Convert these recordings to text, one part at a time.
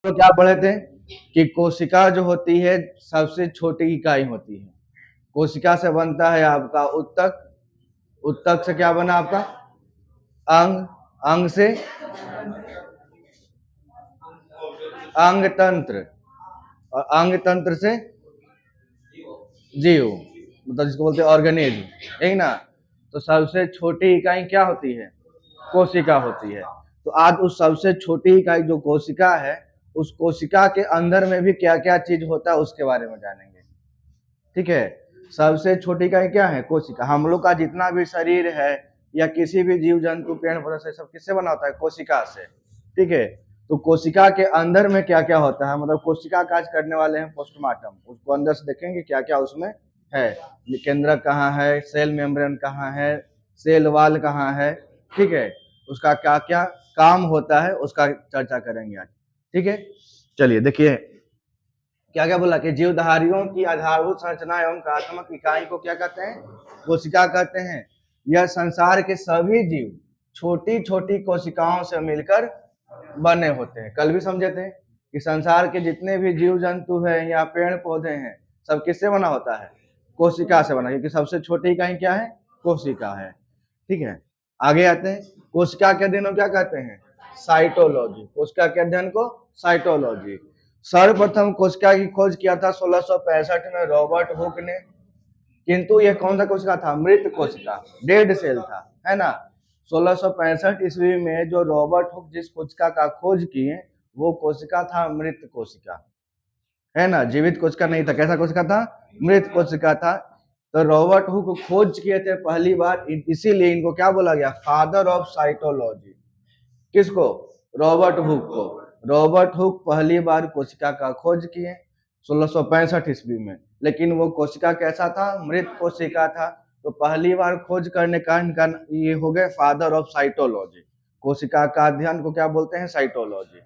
तो क्या पढ़े थे कि कोशिका जो होती है सबसे छोटी इकाई होती है। कोशिका से बनता है आपका उत्तक, उत्तक से क्या बना आपका अंग, अंग से अंग तंत्र, और अंग तंत्र से जीव, मतलब जिसको बोलते हैं ऑर्गेनिज्म, ठीक ना। तो सबसे छोटी इकाई क्या होती है? कोशिका होती है। तो आज उस सबसे छोटी इकाई जो कोशिका है, उस कोशिका के अंदर में भी क्या क्या चीज होता है उसके बारे में जानेंगे। ठीक है, सबसे छोटी इकाई क्या है? कोशिका। हम लोग का जितना भी शरीर है या किसी भी जीव जंतु पेड़ पौधा से सब किससे बना होता है? कोशिका से। ठीक है, तो कोशिका के अंदर में क्या क्या होता है, मतलब कोशिका का आज करने वाले हैं पोस्टमार्टम, उसको अंदर से देखेंगे क्या क्या उसमें है, केंद्रक कहाँ है, सेल मेम्ब्रेन कहाँ है, सेल वाल कहाँ है, ठीक है, उसका क्या क्या काम होता है उसका चर्चा करेंगे आज। ठीक है, चलिए देखिए क्या क्या बोला कि जीवधारियों की आधारभूत संरचना एवं कार्यात्मक इकाई को क्या कहते हैं? कोशिका कहते हैं। यह संसार के सभी जीव छोटी छोटी कोशिकाओं से मिलकर बने होते हैं। कल भी समझे थे कि संसार के जितने भी जीव जंतु हैं या पेड़ पौधे हैं, सब किससे बना होता है? कोशिका से बना, क्योंकि सबसे छोटी इकाई क्या है? कोशिका है। ठीक है, आगे आते हैं। कोशिका के अध्ययन को क्या कहते हैं? साइटोलॉजी। कोशिका के अध्ययन को साइटोलॉजी। सर्वप्रथम कोशिका की खोज किया था 1665 में रॉबर्ट हुक ने, किंतु यह कौन सा कोशिका था? मृत कोशिका, डेड सेल था, है ना। 1665 ईस्वी में जो रॉबर्ट हुक जिस कोशिका का खोज किए वो कोशिका था मृत कोशिका, है ना, जीवित कोशिका नहीं था। कैसा कोशिका था? मृत कोशिका था। तो रॉबर्ट हुक खोज किए थे पहली बार, इसीलिए इनको क्या बोला गया? Father of cytology. किसको? रॉबर्ट हुक को। रॉबर्ट हुक पहली बार कोशिका का खोज किए 1665 ईस्वी में, लेकिन वो कोशिका कैसा था? मृत कोशिका था। तो पहली बार खोज करने का इनका ये हो गए फादर ऑफ साइटोलॉजी। कोशिका का अध्ययन को क्या बोलते हैं? साइटोलॉजी।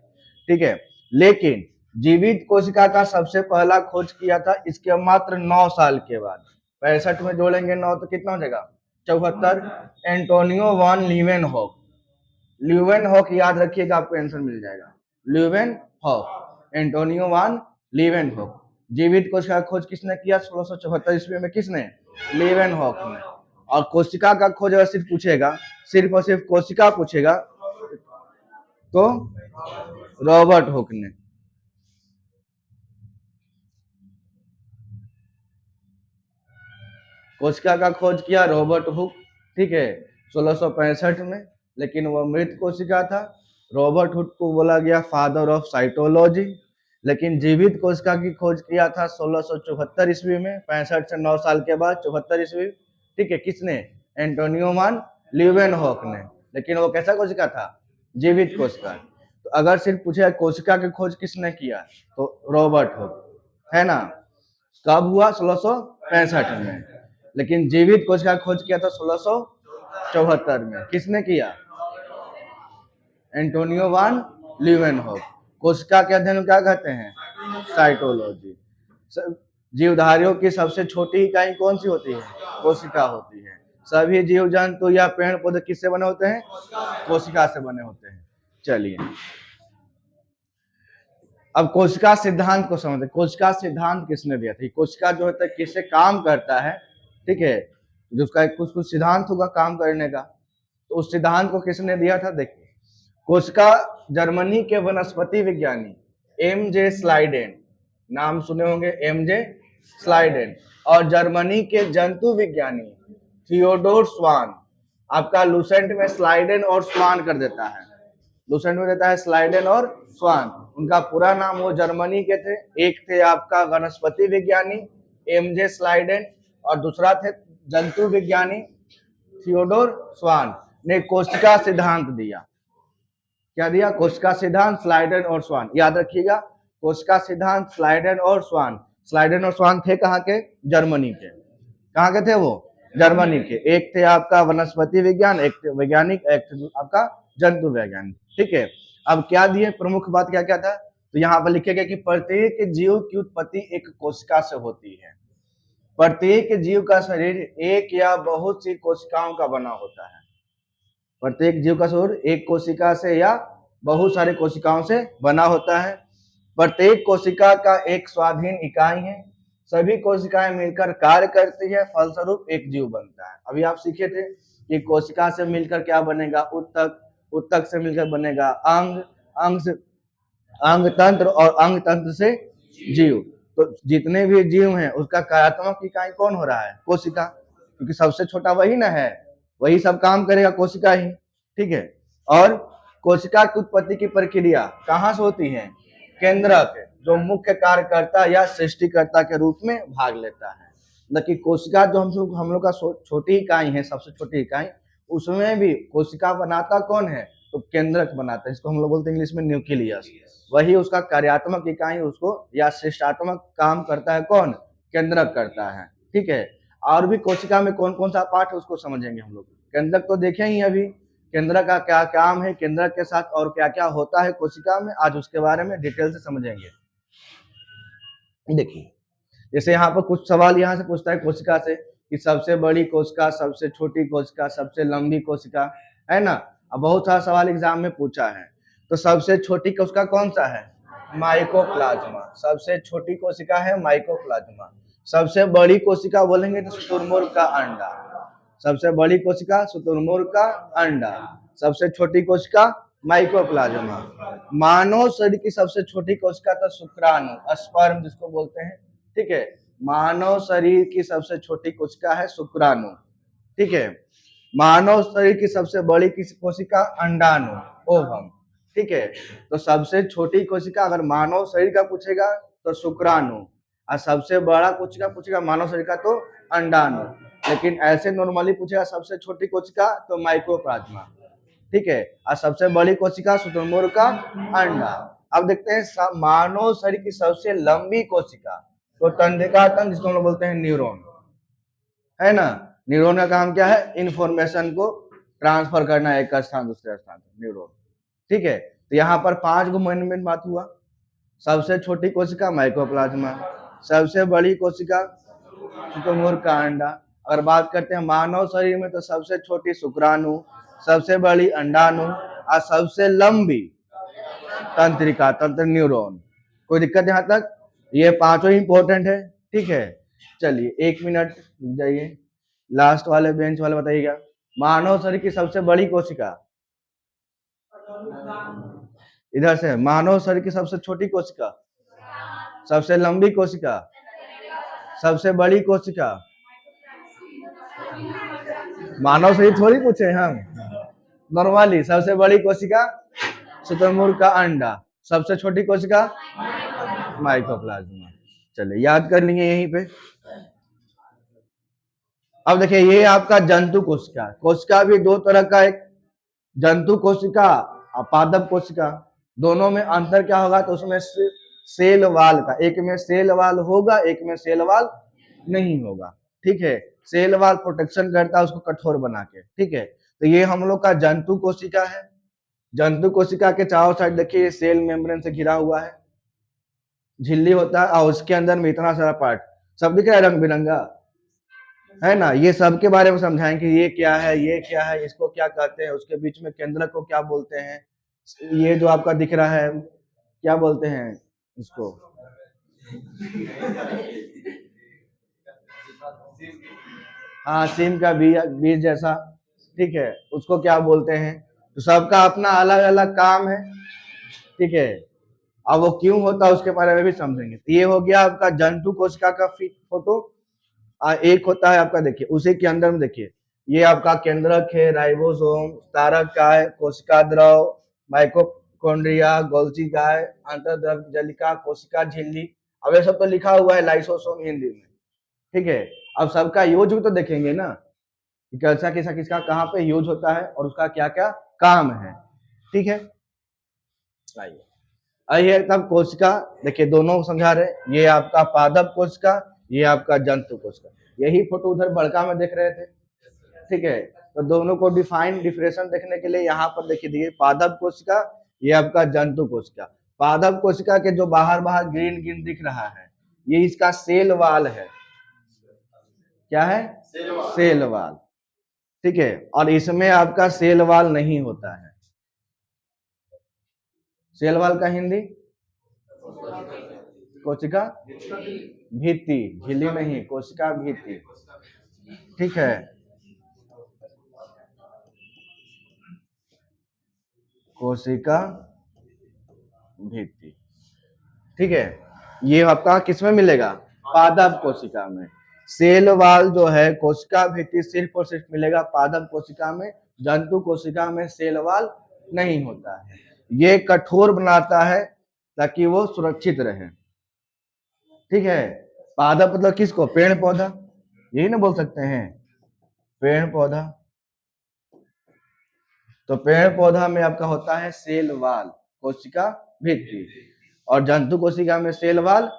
ठीक है, लेकिन जीवित कोशिका का सबसे पहला खोज किया था इसके मात्र 9 साल के बाद। 65 में जोड़ेंगे 9 तो कितना हो जाएगा? 74। Antonio von Leeuwenhoek. ल्यूवेनहॉक याद रखिएगा, आपको आंसर मिल जाएगा। ल्यूवेनहॉक, एंटोनियो वान लीवेनहॉक। जीवित कोशिका का खोज किसने किया? 1674 ईस्वी में। किसने? लीवेनहॉक ने। और कोशिका का खोज अगर सिर्फ पूछेगा, सिर्फ और सिर्फ कोशिका पूछेगा, तो रॉबर्ट हुक ने। कोशिका का खोज किया रॉबर्ट हुक, ठीक है, 1665 में, लेकिन वह मृत कोशिका था। रॉबर्ट हुक को बोला गया फादर ऑफ साइटोलॉजी। लेकिन जीवित कोशिका की खोज किया था 1674 ईस्वी में, 65 से 9 साल के बाद 74 ईस्वी। ठीक है, किसने? एंटोनियो मान ल्यूवेनहॉक ने। लेकिन वो कैसा कोशिका था? जीवित कोशिका। तो अगर सिर्फ पूछे कोशिका की खोज किसने किया, तो रॉबर्ट हुक, है ना। कब हुआ? 1665 में। लेकिन जीवित कोशिका का खोज किया था 1674 में। किसने किया? एंटोनियो वान ल्यूवेनहॉक। कोशिका के अध्ययन क्या कहते हैं? साइटोलॉजी। जीवधारियों की सबसे छोटी इकाई कौन सी होती है? कोशिका होती है। सभी जीव जंतु या पेड़ पौधे किससे बने होते हैं? कोशिका से बने होते हैं। चलिए अब कोशिका सिद्धांत को समझते हैं। कोशिका सिद्धांत किसने दिया था? कोशिका जो होता है किससे काम करता है, ठीक है, जो उसका कुछ कुछ सिद्धांत होगा काम करने का, तो उस सिद्धांत को किसने दिया था? देखिए, कोशिका जर्मनी के वनस्पति विज्ञानी एम.जे. स्लाइडेन, नाम सुने होंगे, एम.जे. स्लाइडेन, और जर्मनी के जंतु विज्ञानी थियोडोर स्वान। आपका लूसेंट में स्लाइडेन और स्वान कर देता है, लूसेंट में देता है स्लाइडेन और स्वान। उनका पूरा नाम वो जर्मनी के थे। एक थे आपका वनस्पति विज्ञानी एम.जे. स्लाइडेन, और दूसरा थे जंतु विज्ञानी थियोडोर स्वान ने कोशिका सिद्धांत दिया। क्या दिया? कोशिका सिद्धांत, स्लाइडेन और स्वान। याद रखिएगा, कोशिका सिद्धांत, स्लाइडेन और स्वान। स्लाइडेन और स्वान थे कहाँ के? जर्मनी के। कहाँ के थे वो? जर्मनी के। एक थे आपका वनस्पति विज्ञान, एक थे वैज्ञानिक, एक थे आपका जंतु वैज्ञानिक। ठीक है, अब क्या दिए? प्रमुख बात क्या क्या था? तो यहाँ पर लिखेगा कि प्रत्येक जीव की उत्पत्ति एक कोशिका से होती है। प्रत्येक जीव का शरीर एक या बहुत सी कोशिकाओं का बना होता है। प्रत्येक जीव का शरीर एक कोशिका से या बहुत सारे कोशिकाओं से बना होता है। प्रत्येक कोशिका का एक स्वाधीन इकाई है, सभी कोशिकाएं मिलकर कार्य करती है, फलस्वरूप एक जीव बनता है। अभी आप सीखे थे कि कोशिका से मिलकर क्या बनेगा, उत्तक, उत्तक से मिलकर बनेगा अंग, अंग से अंग तंत्र और अंग तंत्र से जीव। तो जितने भी जीव हैं उसका कार्यात्मक इकाई कौन हो रहा है, कोशिका, क्योंकि सबसे छोटा वही ना है, वही सब काम करेगा, कोशिका ही। ठीक है। और कोशिका की उत्पत्ति की प्रक्रिया कहाँ से होती है, केंद्रक, जो मुख्य कार्यकर्ता या सृष्टिकर्ता के रूप में भाग लेता है। लेकिन कोशिका जो हम लोग का छोटी इकाई है, सबसे छोटी इकाई, उसमें भी कोशिका बनाता कौन है, तो केंद्रक बनाता है, इसको हम लोग बोलते हैं इंग्लिश में न्यूक्लियस। वही उसका कार्यात्मक इकाई उसको या शिष्टात्मक काम करता है कौन, केंद्रक करता है। ठीक है। और भी कोशिका में कौन कौन सा पार्ट है उसको समझेंगे हम लोग। केंद्रक तो देखे ही अभी, केंद्रक का क्या काम है, केंद्रक के साथ और क्या क्या होता है कोशिका में, आज उसके बारे में डिटेल से समझेंगे। देखिए, जैसे यहाँ पर कुछ सवाल यहाँ से पूछता है कोशिका से कि सबसे बड़ी कोशिका, सबसे छोटी कोशिका, सबसे लंबी कोशिका, है ना। अब बहुत सारा सवाल एग्जाम में पूछा है। तो सबसे छोटी कोशिका कौन सा है, माइकोप्लाज्मा। सबसे छोटी कोशिका है माइकोप्लाज्मा। सबसे बड़ी कोशिका बोलेंगे तो शुतुरमुर्ग का अंडा। सबसे बड़ी कोशिका शुतुरमुर्ग का अंडा। सबसे छोटी कोशिका माइकोप्लाज्मा। मानव शरीर की सबसे छोटी कोशिका तो शुक्राणु, स्पर्म जिसको बोलते हैं। ठीक है। मानव शरीर की सबसे छोटी कोशिका है शुक्राणु। ठीक है। मानव शरीर की सबसे बड़ी कोशिका अंडाणु, ओवम। ठीक है। तो सबसे छोटी कोशिका अगर मानव शरीर का पूछेगा तो शुक्राणु, और सबसे बड़ा कोशिका पूछेगा मानव शरीर का तो अंडाणु। लेकिन ऐसे नॉर्मली पूछेगा सबसे छोटी कोशिका तो माइकोप्लाज्मा। ठीक है। और सबसे बड़ी कोशिका शुतुरमुर्ग का अंडा। अब देखते हैं मानव शरीर की सबसे लंबी कोशिका तो तंत्रिका तंत्र, जिसको हम लोग बोलते हैं न्यूरॉन, है ना। न्यूरॉन का काम क्या है, इंफॉर्मेशन को ट्रांसफर करना एक स्थान दूसरे स्थान, न्यूरॉन। ठीक है। तो यहाँ पर 5 गो मेन बात हुआ। सबसे छोटी कोशिका माइकोप्लाज्मा, सबसे बड़ी कोशिका शुतुरमुर्ग का अंडा। अगर बात करते हैं मानव शरीर में तो सबसे छोटी शुक्राणु, सबसे बड़ी अंडाणु और सबसे लंबी तंत्रिका तंत्र, न्यूरॉन। कोई दिक्कत यहाँ तक, ये पांचों इंपॉर्टेंट है। ठीक है। चलिए 1 मिनट रुक जाइए, लास्ट वाले बेंच वाले बताइएगा, मानव शरीर की सबसे बड़ी कोशिका, इधर से, मानव शरीर की सबसे छोटी कोशिका, सबसे लंबी कोशिका, सबसे बड़ी कोशिका, मानव शरीर थोड़ी पूछे हम, नॉर्मली सबसे बड़ी कोशिका शुतुरमुर्ग का अंडा, सबसे छोटी कोशिका माइकोप्लाज्मा। चलिए याद कर लेंगे यहीं पे। अब देखिए ये आपका जंतु कोशिका, कोशिका भी दो तरह का, एक जंतु कोशिका और पादप कोशिका। दोनों में अंतर क्या होगा, तो उसमें सेल वाल का, एक में सेल वाल होगा, एक में सेल वाल नहीं होगा। ठीक है। सेल वाल प्रोटेक्शन करता है उसको कठोर बना के। ठीक है। तो ये हम लोग का जंतु कोशिका है। जंतु कोशिका के चारों साइड देखिए सेल मेम्ब्रेन से घिरा हुआ है, झिल्ली होता है और उसके अंदर में इतना सारा पार्ट, सब दिख रहा है रंग बिरंगा, है ना। ये सब के बारे में समझाएं कि ये क्या है, ये क्या है, इसको क्या कहते हैं, उसके बीच में केंद्रक को क्या बोलते हैं, ये जो आपका दिख रहा है क्या बोलते हैं इसको, हाँ सीम का बीज जैसा, ठीक है, उसको क्या बोलते हैं। तो सबका अपना अलग अलग काम है। ठीक है। अब वो क्यों होता है उसके बारे में भी समझेंगे। तो ये हो गया आपका जंतु कोशिका का फोटो। एक होता है आपका, देखिए उसी के अंदर में देखिए ये आपका केंद्रक है, राइबोसोम, तारक काय, कोशिका द्रव, माइटोकॉन्ड्रिया, गोल्गी काय, अंतर्द्रव जलिका, कोशिका झिल्ली। अब ये सब तो लिखा हुआ है लाइसोसोम हिंदी में। ठीक है। अब सबका यूज भी तो देखेंगे ना, कि कैसा किसका किसका कहाँ पे यूज होता है और उसका क्या क्या काम है। ठीक है। आइए आइए तब कोशिका देखिए, दोनों समझा रहे, ये आपका पादप कोशिका, ये आपका जंतु कोशिका। यही फोटो उधर बड़का में देख रहे थे। ठीक है। तो दोनों को डिफरेंशिएशन देखने के लिए यहाँ पर देखिए पादप कोशिका, ये आपका जंतु कोशिका। पादप कोशिका के जो बाहर बाहर ग्रीन ग्रीन दिख रहा है, ये इसका सेल वाल है। क्या है, सेल वाल। ठीक है। और इसमें आपका सेल वाल नहीं होता है। सेल वाल का हिंदी कोशिका भित्ति, झिल्ली नहीं, कोशिका भित्ति। ठीक है, कोशिका भित्ति। ठीक है, ये आपका किसमें मिलेगा? पादप कोशिका में। सेल वाल जो है कोशिका भित्ति सिर्फ और सिर्फ मिलेगा पादप कोशिका में, जंतु कोशिका में सेल वाल नहीं होता है। ये कठोर बनाता है ताकि वो सुरक्षित रहे। ठीक है, पादप मतलब किसको? पेड़ पौधा, यही ना बोल सकते हैं, पेड़ पौधा। तो पेड़ पौधा में आपका होता है सेल वाल, कोशिका भित्ति, और जंतु कोशिका में सेल वाल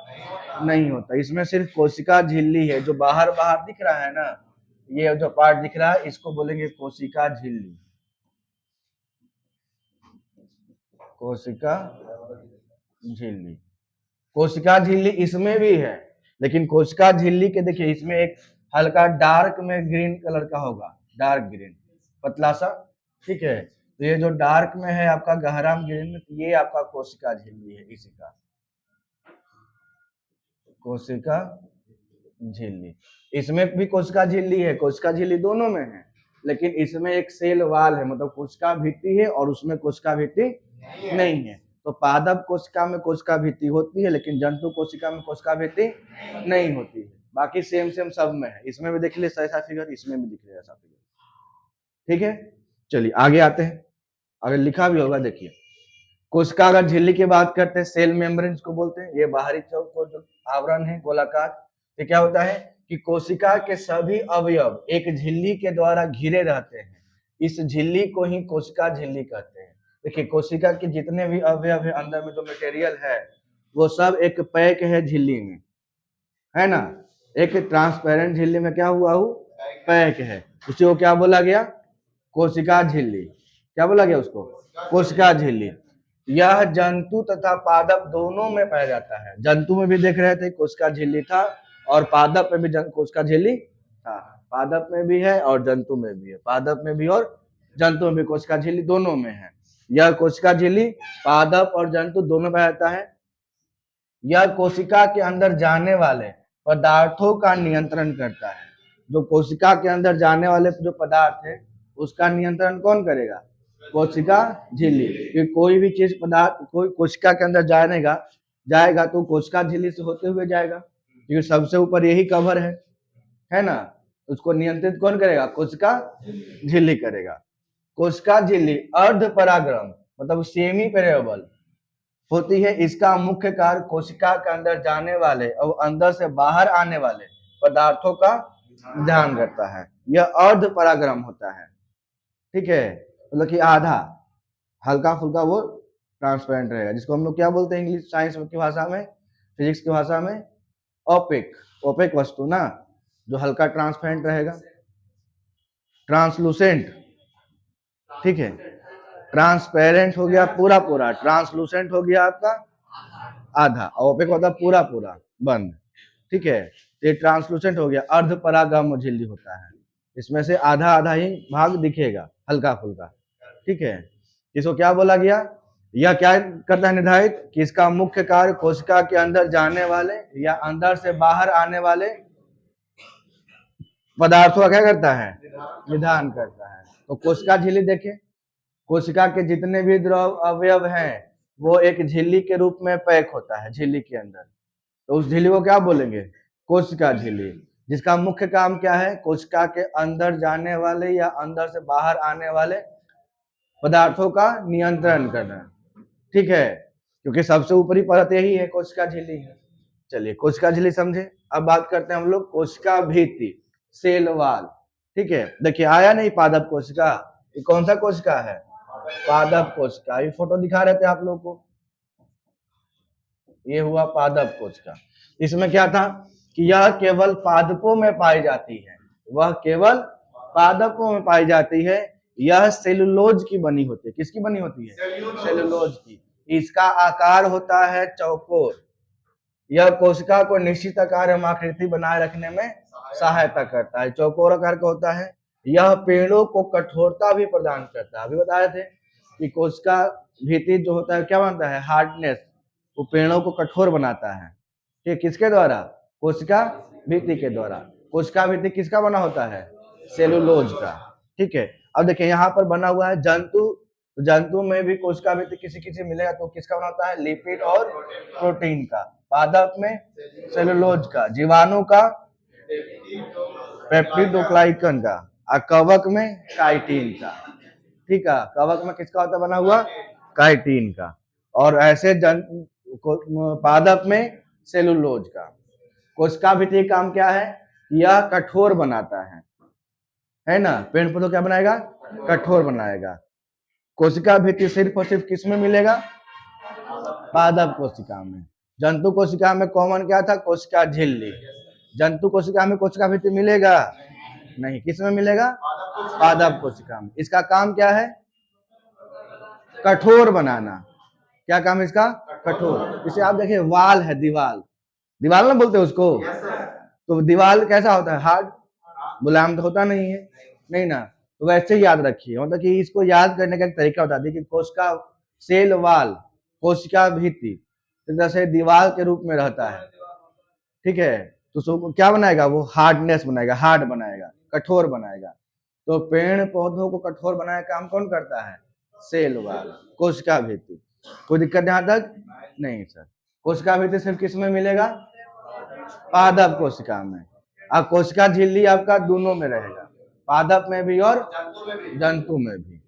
नहीं होता। इसमें सिर्फ कोशिका झिल्ली है, जो बाहर बाहर दिख रहा है ना, ये जो पार्ट दिख रहा है इसको बोलेंगे कोशिका झिल्ली, कोशिका झिल्ली। कोशिका झिल्ली इसमें भी है, लेकिन कोशिका झिल्ली के देखिए इसमें एक हल्का डार्क में ग्रीन कलर का होगा, डार्क ग्रीन, पतला सा। ठीक है, तो ये जो डार्क में है आपका गहरा ग्रीन में, ये आपका कोशिका झिल्ली है, इसी का कोशिका झिल्ली। इसमें भी कोशिका झिल्ली है, कोशिका झिल्ली दोनों में है, लेकिन इसमें एक सेल वाल है, मतलब कोशिका भित्ति है, और उसमें कोशिका भित्ति नहीं है। तो पादप कोशिका में कोशिका भित्ति होती है, लेकिन जंतु कोशिका में कोशिका भित्ति नहीं होती है। बाकी सेम सेम सब में है, इसमें भी देख लीजिए ऐसा फिगर, इसमें भी दिख रहा है ऐसा फिगर। ठीक है, चलिए आगे आते हैं, अगर लिखा भी होगा देखिए। कोशिका अगर झिल्ली की बात करते हैं, सेल मेम्ब्रेन को बोलते हैं, ये बाहरी चौक को जो आवरण है गोलाकार, ये क्या होता है कि कोशिका के सभी अवयव एक झिल्ली के द्वारा घिरे रहते हैं, इस झिल्ली को ही कोशिका झिल्ली कहते हैं। देखिए कोशिका के जितने भी अवयव है, अंदर में जो मटेरियल है वो सब एक पैक है झिल्ली में, है ना। एक ट्रांसपेरेंट झिल्ली में क्या हुआ हो, पैक है, उसी को क्या बोला गया? कोशिका झिल्ली। क्या बोला गया उसको? कोशिका झिल्ली। यह जंतु तथा पादप दोनों में पाया जाता है। जंतु में भी देख रहे थे कोशिका झिल्ली था, और पादप में भी कोशिका झिल्ली था। पादप में भी है और जंतु में भी है, पादप में भी और जंतु में भी कोशिका झिल्ली दोनों में है। यह कोशिका झिल्ली पादप और जंतु दोनों में पाया जाता है। यह कोशिका के अंदर जाने वाले पदार्थों का नियंत्रण करता है। जो कोशिका के अंदर जाने वाले जो पदार्थ है उसका नियंत्रण कौन करेगा? कोशिका झिल्ली। कि कोई भी चीज पदार्थ कोई कोशिका के अंदर जाएगा तो कोशिका झिल्ली से होते हुए जाएगा, क्योंकि सबसे ऊपर यही कवर है ना। उसको नियंत्रित कौन करेगा? कोशिका झिल्ली करेगा। कोशिका झिल्ली अर्ध परागरम मतलब सेमी पेरियोबल होती है। इसका मुख्य कार्य कोशिका के अंदर जाने वाले और अंदर से बाहर आने वाले पदार्थों का ध्यान रखता है। यह अर्ध परागरम होता है। ठीक है, मतलब कि आधा, हल्का फुल्का वो ट्रांसपेरेंट रहेगा, जिसको हम लोग क्या बोलते हैं इंग्लिश साइंस की भाषा में, फिजिक्स की भाषा में ओपेक। ओपेक वस्तु ना, जो हल्का ट्रांसपेरेंट रहेगा। ट्रांसलूसेंट, ठीक है, ट्रांसपेरेंट हो गया पूरा पूरा, ट्रांसलूसेंट हो गया आपका आधा, ओपेक होता पूरा पूरा बंद। ठीक है, ये ट्रांसलूसेंट हो गया। अर्ध परागम झिल्ली होता है, इसमें से आधा आधा ही भाग दिखेगा, हल्का फुल्का। ठीक है, इसको क्या बोला गया? यह क्या करता है निर्धारित कि इसका मुख्य कार्य कोशिका के अंदर जाने वाले या अंदर से बाहर आने वाले पदार्थों का क्या करता है? निदान करता है। तो कोशिका झिल्ली देखें, कोशिका के जितने भी द्रव अवयव हैं वो एक झिल्ली के रूप में पैक होता है झिल्ली के अंदर। तो उस झिल्ली को क्या बोलेंगे? कोशिका झिल्ली, जिसका मुख्य काम क्या है? कोशिका के अंदर जाने वाले या अंदर से बाहर आने वाले पदार्थों का नियंत्रण करना। ठीक है, क्योंकि सबसे ऊपरी परत यही है, कोशिका झिल्ली है। चलिए कोशिका झिल्ली समझे। अब बात करते हैं हम लोग कोशिका भित्ति, सेल वाल। ठीक है, देखिए आया नहीं पादप कोशिका, ये कौन सा कोशिका है? पादप कोशिका। ये फोटो दिखा रहे थे आप लोग को, ये हुआ पादप कोशिका। इसमें क्या था कि यह केवल पादपों में पाई जाती है, वह केवल पादपों में पाई जाती है। यह सेलुलोज की बनी होती है। किसकी बनी होती है? सेलुलोज की। इसका आकार होता है चौकोर। यह कोशिका को निश्चित आकार एवं आकृति बनाए रखने में सहायता करता है। चौकोर आकार का होता है। यह पेड़ों को कठोरता भी प्रदान करता है। अभी बताए थे कि कोशिका भित्ति जो होता है क्या बनता है? हार्डनेस, वो पेड़ों को कठोर बनाता है। ठीक, किसके द्वारा? कोशिका भित्ति के द्वारा। कोशिका भित्ति किसका बना होता है? सेलुलोज का। ठीक है, अब देखिए यहाँ पर बना हुआ है जंतु। तो जंतु में भी कोशिका भित्ति किसी किसी मिलेगा, तो किसका बना होता है? लिपिड और प्रोटीन का। पादप में सेलुलोज का, जीवाणु का पेप्टिडोग्लाइकन का, और कवक में काइटिन का। ठीक है, कवक में किसका होता है बना हुआ? काइटिन का। और ऐसे पादप में सेलुलोज का। कोशिका भित्ति का काम क्या है? यह कठोर बनाता है ना। पेड़ पौधों क्या बनाएगा? कठोर बनाएगा। कोशिका भित्ति सिर्फ और सिर्फ किस में मिलेगा? पादप कोशिका में। जंतु कोशिका में कॉमन क्या था? कोशिका झिल्ली। जंतु कोशिका में कोशिका भित्ति मिलेगा नहीं, किस में मिलेगा? पादप कोशिका में। इसका काम क्या है? कठोर बनाना। क्या काम है इसका? कठोर। इसे आप देखिए, वाल है, दीवाल, दीवाल ना बोलते हैं उसको। तो दीवाल कैसा होता है? हार्ड, मुलायम तो होता नहीं है, नहीं ना। तो वैसे ही याद रखिए, मतलब कि इसको याद करने का एक तरीका बता दी कि कोशिका सेल वाल, कोशिका भित्ति जैसे दीवार के रूप में रहता है। ठीक है, तो उसको क्या बनाएगा? वो हार्डनेस बनाएगा, हार्ड बनाएगा, कठोर बनाएगा। तो पेड़ पौधों को कठोर बनाने का काम कौन करता है? सेल वाल, कोशिका भित्ति। कोई दिक्कत यहाँ तक? नहीं सर। कोशिका भित्ति सिर्फ किस में मिलेगा? पादप कोशिका में। अब कोशिका झिल्ली आपका दोनों में रहेगा, पादप में भी और जंतु में भी।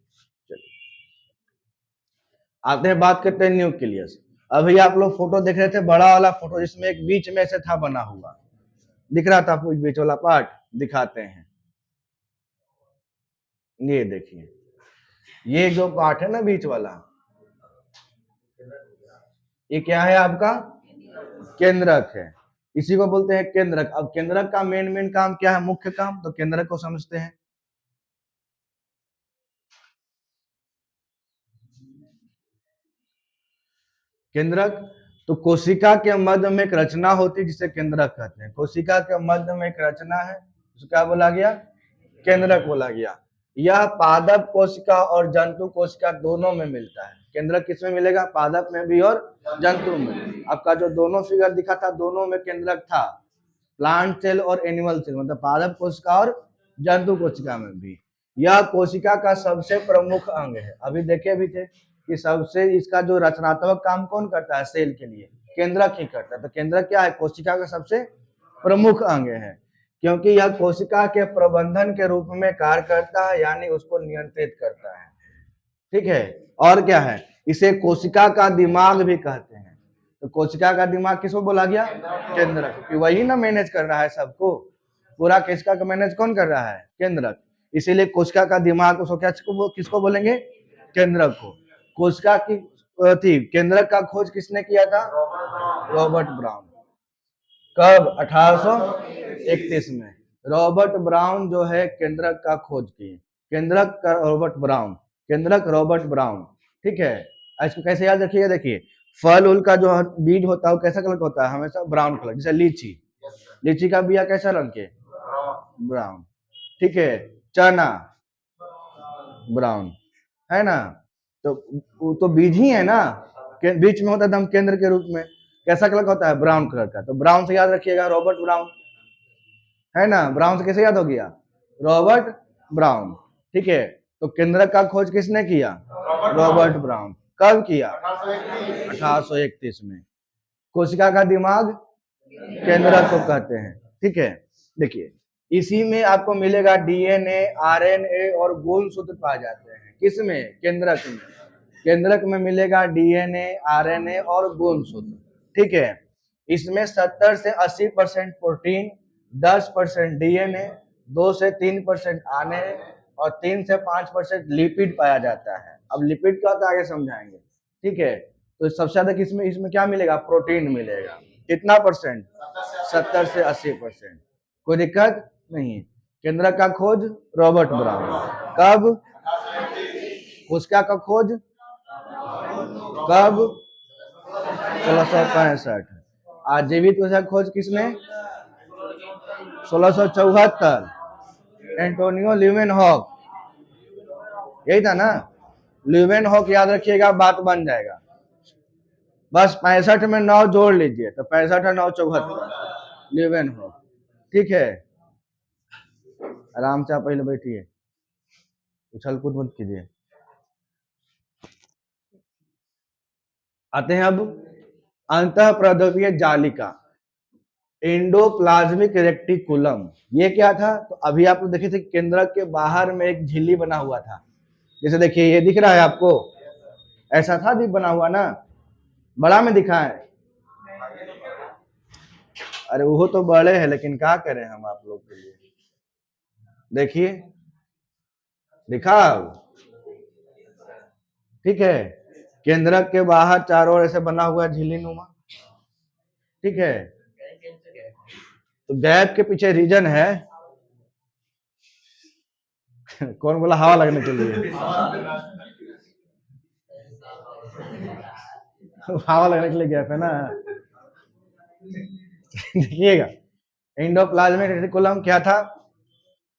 आते हैं, बात करते हैं न्यूक्लियस। अभी आप लोग फोटो देख रहे थे, बड़ा वाला फोटो जिसमें एक बीच में से था बना हुआ, दिख रहा था आपको बीच वाला पार्ट? दिखाते हैं, ये देखिए, ये जो पार्ट है ना बीच वाला, ये क्या है आपका? केंद्रक है। इसी को बोलते हैं केंद्रक। अब केंद्रक का मेन काम क्या है? मुख्य काम। तो केंद्रक को समझते हैं। केंद्रक, तो कोशिका के मध्य में एक रचना होती है जिसे केंद्रक कहते हैं। कोशिका के मध्य में एक रचना है, उसको क्या बोला गया? केंद्रक बोला गया। यह पादप कोशिका और जंतु कोशिका दोनों में मिलता है। केंद्रक किसमें मिलेगा? पादप में भी और जंतु में। आपका जो दोनों फिगर दिखा था, दोनों में केंद्रक था, प्लांट सेल और एनिमल सेल, मतलब पादप कोशिका और जंतु कोशिका में भी। यह कोशिका का सबसे प्रमुख अंग है। अभी देखे भी थे कि सबसे इसका जो रचनात्मक काम कौन करता है? सेल के लिए केंद्रक ही करता है। तो केंद्रक क्या है? कोशिका का सबसे प्रमुख अंग है, क्योंकि यह कोशिका के प्रबंधन के रूप में कार्य करता है, यानी उसको नियंत्रित करता है। ठीक है, और क्या है? इसे कोशिका का दिमाग भी कहते हैं। तो कोशिका का दिमाग किसको बोला गया? केंद्रक, क्योंकि वही ना मैनेज कर रहा है सबको। पूरा कोशिका का मैनेज कौन कर रहा है? केंद्रक। इसीलिए कोशिका का दिमाग उसको क्या, किसको बोलेंगे? केंद्रक को। कोशिका की थी, केंद्रक का खोज किसने किया था? Robert brown. कब? 1831 में रॉबर्ट ब्राउन जो है केंद्रक का खोज किए। केंद्रक का रॉबर्ट ब्राउन, केंद्रक रॉबर्ट ब्राउन। ठीक है, इसको कैसे याद रखिएगा? देखिए, फल उल का जो बीज होता है वो कैसा कलर का होता है? हमेशा ब्राउन कलर। जैसे लीची, लीची का बिया कैसा रंग के? ब्राउन। ठीक है, चना ब्राउन, है ना। तो बीज ही है ना, बीच में होता है दम केंद्र के रूप में। कैसा कलर का होता है? ब्राउन कलर का। तो ब्राउन से याद रखिएगा, रॉबर्ट ब्राउन, है ना। ब्राउन से कैसे याद हो गया? Robert brown. ठीक है, तो केंद्रक का खोज किसने किया? Robert brown. कब किया? 1831 में। कोशिका का दिमाग केंद्रक को कहते हैं। ठीक है, देखिए, इसी में आपको मिलेगा डीएनए, आरएनए और गुणसूत्र पाए जाते हैं। किसमें? केंद्रक में। केंद्रक में मिलेगा डीएनए, आरएनए और गुणसूत्र। ठीक है, इसमें 70 से 80% प्रोटीन, 10% डीएनए, 2 से 3% आरएनए और 3 से 5% लिपिड पाया जाता है। अब लिपिड क्या होता है आगे समझाएंगे। ठीक है, तो सबसे ज्यादा किसमें, इसमें क्या मिलेगा? प्रोटीन मिलेगा। कितना परसेंट? 70 से 80%। कोई दिक्कत नहीं। केंद्रक का खोज रॉबर्ट ब्राउन। कब? कोशिका का खोज कब? 1665। आजीवित कोशिका खोज किसने? 1674, एंटोनियो ल्यूमेनहॉक। यही था ना? ल्यूमेनहॉक याद रखिएगा, बात बन जाएगा। बस 65 में 9 जोड़ लीजिए तो 65 और 9 74 लिवेन हो। ठीक है, आराम से आप पहले बैठिए, उछल कूद मत कीजिए। आते हैं अब अंतःप्रद्रव्य जालिका, एंडोप्लाज्मिक रेक्टिकुलम। ये क्या था? तो अभी आप लोग देखे थे केंद्रक के बाहर में एक झिल्ली बना हुआ था, जैसे देखिए ये दिख रहा है आपको, ऐसा था भी बना हुआ ना, बड़ा में दिखा है। अरे वो तो बड़े हैं, लेकिन क्या करें हम आप लोग के लिए। देखिए दिखा, ठीक है, केंद्रक के बाहर चारों ओर ऐसे बना हुआ झिल्ली नुमा। ठीक है, तो गैप के पीछे रीजन है कौन बोला हवा लगने के लिए? हवा लगने के लिए गैप है ना। देखिएगा, एंडोप्लाज्मिक रेटिकुलम क्या था?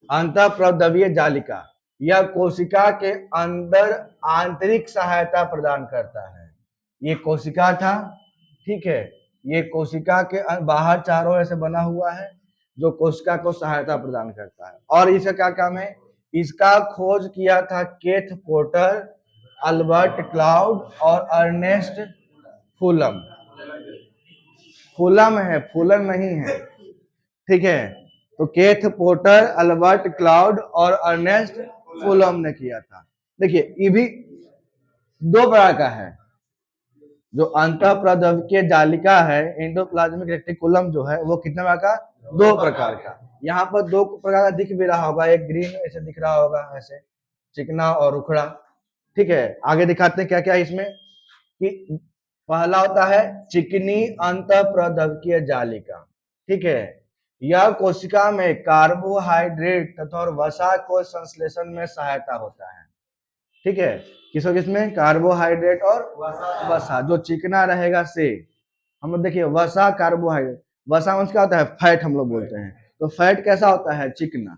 अंतःप्रद्रव्य जालिका, यह कोशिका के अंदर आंतरिक सहायता प्रदान करता है। ये कोशिका था, ठीक है, ये कोशिका के बाहर चारों ओर से बना हुआ है, जो कोशिका को सहायता प्रदान करता है। और इसका क्या काम है? इसका खोज किया था केथ पोर्टर, अल्बर्ट क्लाउड और अर्नेस्ट फुलम। फुलम है, फुलन नहीं है। ठीक है, तो केथ पोर्टर, अल्बर्ट क्लाउड और अर्नेस्ट फुलम ने किया था। देखिए ये भी दो प्रकार का है, जो अंतःप्रद्रव्य जालिका है एंडोप्लाज्मिक रेटिकुलम जो है वो कितने प्रकार का? दो प्रकार का। यहाँ पर दो प्रकार का दिख भी रहा होगा, एक ग्रीन ऐसे दिख रहा होगा, ऐसे चिकना और उखड़ा। ठीक है, आगे दिखाते हैं क्या क्या इसमें। कि पहला होता है चिकनी अंतःप्रद्रव्य जालिका। ठीक है, यह कोशिका में कार्बोहाइड्रेट तथा वसा को संश्लेषण में सहायता होता है। ठीक है, किसमें? कार्बोहाइड्रेट और वसा, जो चिकना रहेगा से। हम लोग देखिए वसा कार्बोहाइड्रेट, वसा मतलब क्या होता है? फैट हम लोग बोलते हैं। तो फैट कैसा होता है? चिकना।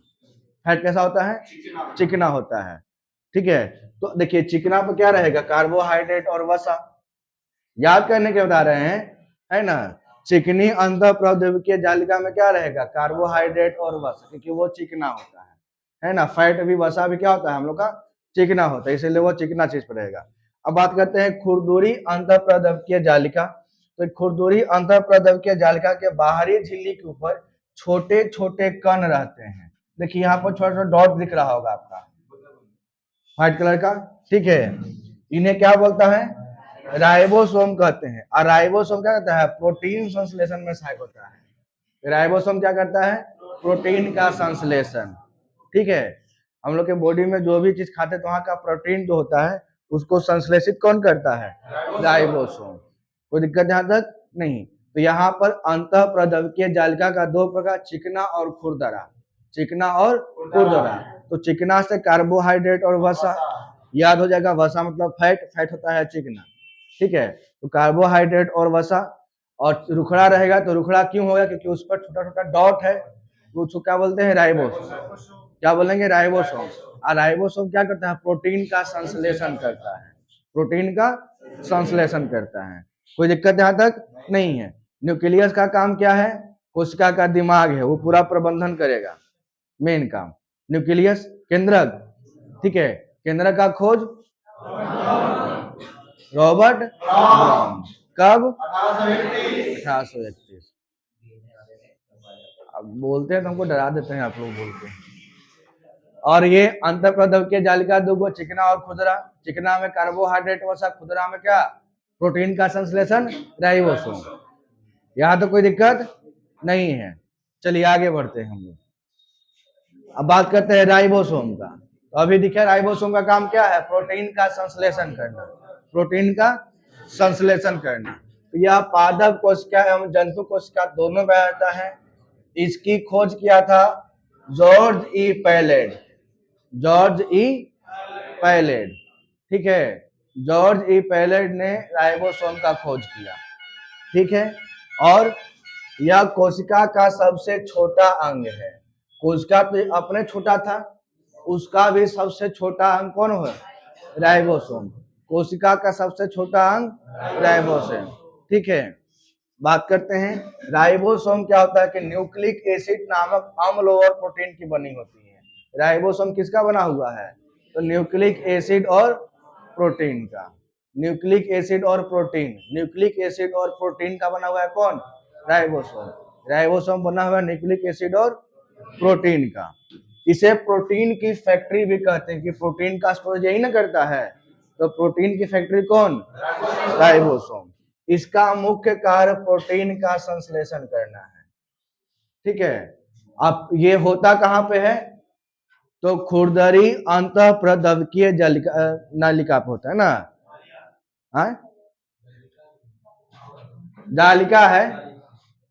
फैट कैसा होता है? चिकना होता है। ठीक है, तो देखिए चिकना पर क्या रहेगा? कार्बोहाइड्रेट और वसा। याद करने के बता रहे हैं, है ना। चिकनी अंतःप्रद्रव्य जालिका में क्या रहेगा? कार्बोहाइड्रेट और वसा, क्योंकि वो चिकना होता है ना। फैट भी, वसा भी क्या होता है हम लोग का? चिकना होता है, इसलिए वो चिकना चीज पर रहेगा। अब बात करते हैं खुरदुरी अंतःप्रद्रव्य जालिका। तो खुरदुरी अंतःप्रद्रव्य जालिका के बाहरी झिल्ली के ऊपर छोटे छोटे कण रहते हैं। देखिए यहाँ पर छोटा छोटा डॉट दिख रहा होगा आपका, व्हाइट कलर का। ठीक है, इन्हें क्या बोलता है? राइबोसोम कहते हैं। और राइबोसोम क्या करता है? प्रोटीन संश्लेषण में सहायक होता है। राइबोसोम क्या करता है? प्रोटीन का संश्लेषण। ठीक है, हम लोग के बॉडी में जो भी चीज खाते हैं तो वहां का प्रोटीन जो होता है उसको संश्लेषित कौन करता है? राइबोसोम। कोई दिक्कत यहाँ तक नहीं। तो यहाँ पर अंतःप्रद्रव्य जालिका का दो प्रकार, चिकना और खुरदरा। चिकना और खुरदरा। तो चिकना से कार्बोहाइड्रेट और वसा, याद हो जाएगा। वसा मतलब फैट, फैट होता है चिकना। ठीक है, तो कार्बोहाइड्रेट और वसा। और रुखड़ा रहेगा तो रुखड़ा क्यों होगा? क्योंकि उस पर छोटा छोटा डॉट है, तो उसको क्या बोलते हैं? राइबोसोम। क्या बोलेंगे? राइबोसोम। और राइबोसोम क्या करता है? प्रोटीन का संश्लेषण करता है। प्रोटीन का संश्लेषण करता है। कोई दिक्कत यहाँ तक नहीं है। न्यूक्लियस का काम क्या है? कोशिका का दिमाग है, वो पूरा प्रबंधन करेगा। मेन काम न्यूक्लियस, केंद्रक। ठीक है, केंद्रक का खोज रॉबर्ट ब्राउन। कब? 1831। अब बोलते हैं तो हमको डरा देते हैं आप लोग बोलते हैं। और ये अंतःप्रद्रव्य जालिका दो, चिकना और खुदरा। चिकना में कार्बोहाइड्रेट वसा, खुदरा में क्या? प्रोटीन का संश्लेषण, राइबोसोम। यहाँ तो कोई दिक्कत नहीं है। चलिए आगे बढ़ते हैं हम लोग। अब बात करते हैं राइबोसोम का। तो अभी दिखा राइबोसोम का काम क्या है? प्रोटीन का संश्लेषण करना। प्रोटीन का संश्लेषण करना। तो यह पादप कोशिका एवं जंतु कोशिका दोनों में रहता है। इसकी खोज किया था जॉर्ज ई पैलेड। जॉर्ज ई पैलेड। ठीक है, जॉर्ज ई पैलेड ने राइबोसोम का खोज किया। ठीक है, और यह कोशिका का सबसे छोटा अंग है। कोशिका तो अपने छोटा था, उसका भी सबसे छोटा अंग कौन है? राइबोसोम। कोशिका का सबसे छोटा अंग राइबोसोम। ठीक है, बात करते हैं राइबोसोम क्या होता है कि न्यूक्लिक एसिड नामक अम्ल और प्रोटीन की बनी होती है। राइबोसोम किसका बना हुआ है? तो न्यूक्लिक एसिड और प्रोटीन का। न्यूक्लिक एसिड और प्रोटीन, न्यूक्लिक एसिड और प्रोटीन का बना हुआ है कौन? राइबोसोम। राइबोसोम बना हुआ है न्यूक्लिक एसिड और प्रोटीन का। इसे प्रोटीन की फैक्ट्री भी कहते हैं कि प्रोटीन का स्टोरेज यही ना करता है, तो प्रोटीन की फैक्ट्री कौन? राइबोसोम। इसका मुख्य कार्य प्रोटीन का संश्लेषण करना है। ठीक है, अब ये होता कहां पे है? तो खुरदरी अंतःप्रद्रवकीय नलिका पे होता है ना। हाँ, जालिका है,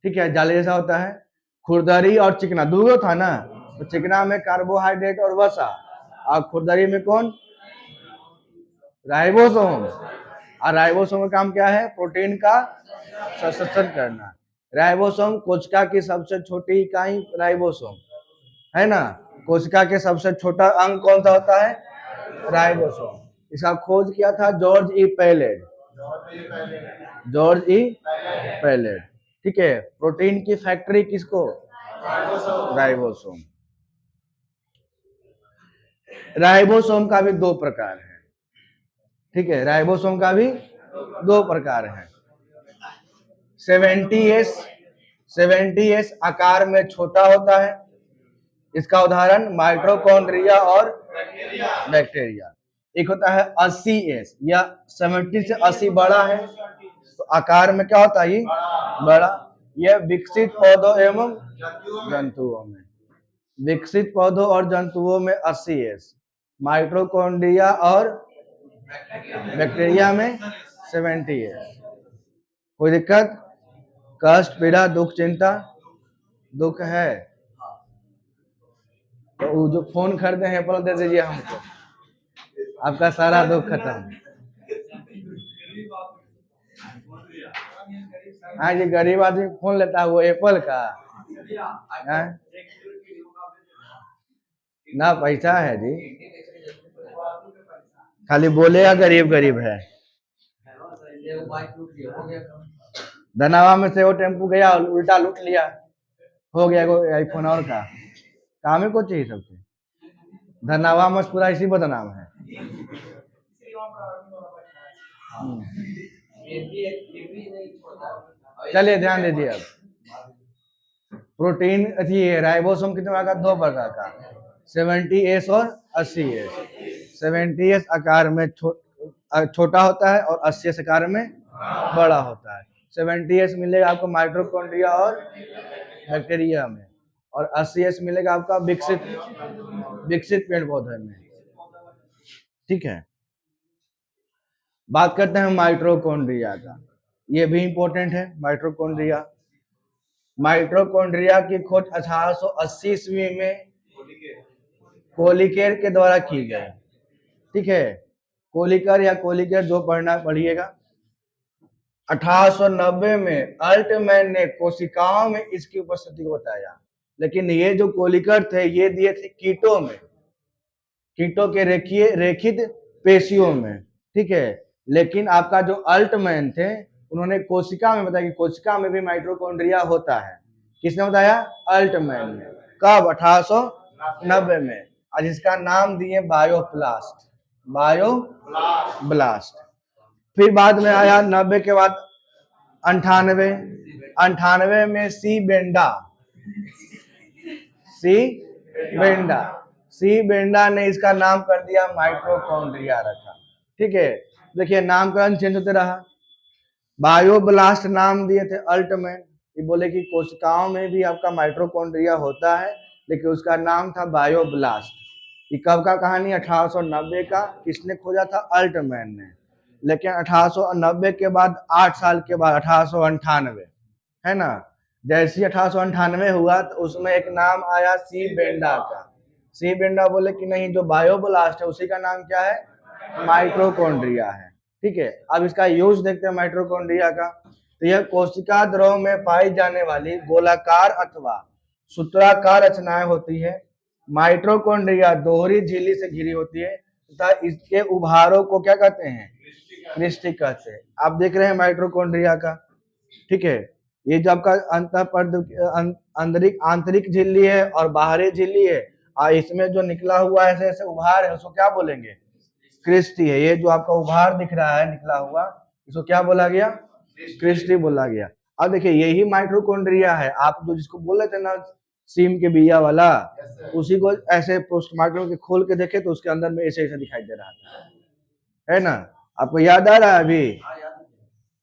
ठीक है, जाली जैसा होता है। खुरदरी और चिकना दूगो था ना, तो चिकना में कार्बोहाइड्रेट और वसा, और खुरदरी में कौन? राइबोसोम। और राइबोसोम का काम क्या है? प्रोटीन का संश्लेषण करना। राइबोसोम कोशिका की सबसे छोटी इकाई राइबोसोम है ना। कोशिका के सबसे छोटा अंग कौन सा होता है? राइबोसोम। इसका खोज किया था जॉर्ज ई पैलेड। जॉर्ज ई पैलेड। ठीक है, प्रोटीन की फैक्ट्री किसको? राइबोसोम। राइबोसोम का भी दो प्रकार है। ठीक है, राइबोसोम का भी दो प्रकार है। 70S, 70S आकार में छोटा होता है। इसका उदाहरण माइटोकॉन्ड्रिया और बैक्टीरिया। एक होता है 80S, या 70 से 80 बड़ा है, तो आकार में क्या होता है? बड़ा। यह विकसित पौधों एवं जंतुओं में, विकसित पौधों और जंतुओं में 80S, माइटोकॉन्ड्रिया और बैक्टीरिया में 70S। कोई दिक्कत? कष्ट, पीड़ा, दुख, चिंता? दुख है तो वो जो फोन खरीदे हैं एप्पल दे दीजिए हमको, आपका सारा दुख खत्म। हाँ, ये गरीब आदमी फोन लेता है वो एप्पल का। हाँ? ना पैसा है जी, खाली बोलेगा गरीब गरीब है। धनावा में से वो टेम्पू गया, उल्टा लूट लिया, हो गया आईफोन और का काम है। को चाहिए सबसे धनावा में पूरा इसी बदनाम है। चलिए ध्यान दीजिए। अब प्रोटीन अथी राइबोसोम कितने प्रकार का? दो प्रकार का, 70S और 80S। 70S आकार में छोटा होता है और 80S आकार में बड़ा होता है। 70S मिलेगा आपको माइटोकॉन्ड्रिया और बैक्टीरिया में, और 80S मिलेगा आपका विकसित पेड़ पौधे में। ठीक है, बात करते हैं माइटोकॉन्ड्रिया का। ये भी इंपॉर्टेंट है माइटोकॉन्ड्रिया। माइटोकॉन्ड्रिया की खोज 1880 ईस्वी में कोलिकेर के द्वारा की गई। ठीक है, कोलिकर या कोलिकेर जो पढ़ना पढ़िएगा। 1890 में अल्टमैन ने कोशिकाओं में इसकी उपस्थिति को बताया, लेकिन ये जो कोलिकर थे ये दिए थे कीटों में, कीटों के रेखित पेशियों में। ठीक है, लेकिन आपका जो अल्टमैन थे उन्होंने कोशिका में बताया कि कोशिका में भी माइटोकॉन्ड्रिया होता है। किसने बताया? अल्टमैन ने। कब? 1890 में। आज इसका नाम दिए बायोब्लास्ट। बायोब्लास्ट। फिर बाद में आया 90 के बाद 98 में सी बेंडा ने इसका नाम कर दिया माइटोकॉन्ड्रिया रखा। ठीक है, देखिए नामकरण चेंज होते रहा। बायोब्लास्ट नाम दिए थे अल्टमैन, ये बोले कि कोशिकाओं में भी आपका माइटोकॉन्ड्रिया होता है, लेकिन उसका नाम था बायोब्लास्ट। ये कब का कहानी? 1890 का। किसने खोजा था? अल्टमैन ने। लेकिन 1890 के बाद 8 साल के बाद 1898 है ना, जैसे 1898 हुआ तो उसमें एक नाम आया सी बेंडा का। सी बेंडा बोले कि नहीं, जो बायोब्लास्ट है उसी का नाम क्या है? माइटोकॉन्ड्रिया है। ठीक है, अब इसका यूज देखते हैं माइटोकॉन्ड्रिया का। तो यह कोशिका द्रव में पाई जाने वाली गोलाकार अथवा सूत्राकार रचनाएं होती है। माइटोकॉन्ड्रिया दोहरी झिल्ली से घिरी होती है तथा इसके उभारों को क्या कहते हैं? क्रिस्टी कहते हैं। आप देख रहे हैं माइटोकॉन्ड्रिया का, ठीक है, ये जो आपका आंतरिक झिल्ली है और बाहरी झिल्ली है, और इसमें जो निकला हुआ ऐसे ऐसे उभार है उसको क्या बोलेंगे? क्रिस्टी है। ये जो आपका उभार दिख रहा है निकला हुआ, इसको क्या बोला गया? क्रिस्टी बोला गया। अब देखिए यही माइटोकॉन्ड्रिया है, आप जो जिसको बोल रहे थे ना सीम के बिया वाला, उसी को ऐसे पोस्टमार्टम के खोल के देखे तो उसके अंदर में ऐसे ऐसे दिखाई दे रहा था, है ना? आपको याद आ रहा है अभी?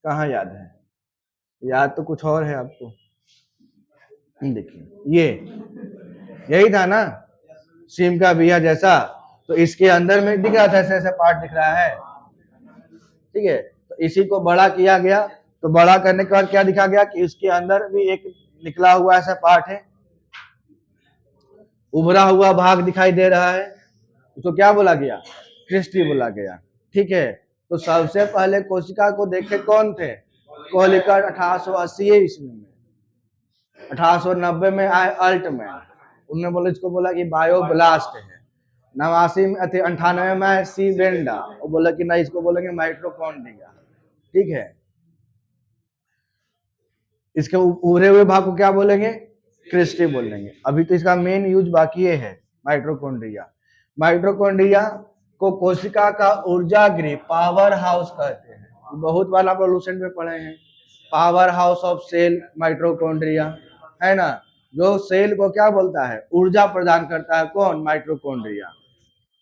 कहाँ याद है? याद तो कुछ और है आपको। देखिए ये यही था ना सीम का बिया जैसा, तो इसके अंदर में दिख रहा था ऐसे ऐसे पार्ट दिख रहा है, ठीक है। तो इसी को बड़ा किया गया, तो बड़ा करने के बाद क्या दिखा गया कि इसके अंदर भी एक निकला हुआ ऐसा पार्ट है, उभरा हुआ भाग दिखाई दे रहा है, उसको क्या बोला गया? क्रिस्टी बोला गया, ठीक है। तो सबसे पहले कोशिका को देखे कौन थे? कोहलिकर 1880 ईस्वी में, 1890 में आए अल्टमैन, उन्होंने बोला इसको बोला कि बायोब्लास्ट है। 89 में 98 में आए सी बेंडा, वो बोला कि नहीं इसको बोलेंगे माइटोकॉन्ड्रिया, ठीक है। इसके उभरे हुए भाग को क्या बोलेंगे? क्रिस्टी बोलेंगे। अभी तो इसका मेन यूज बाकी है माइटोकॉन्ड्रिया। माइटोकॉन्ड्रिया को कोशिका का ऊर्जा गृह, पावर हाउस कहते हैं। बहुत बार आप लूसेंट में पढ़े हैं, powerhouse of cell mitochondria, है ना? जो सेल को क्या बोलता है? ऊर्जा प्रदान करता है, कौन? माइटोकॉन्ड्रिया,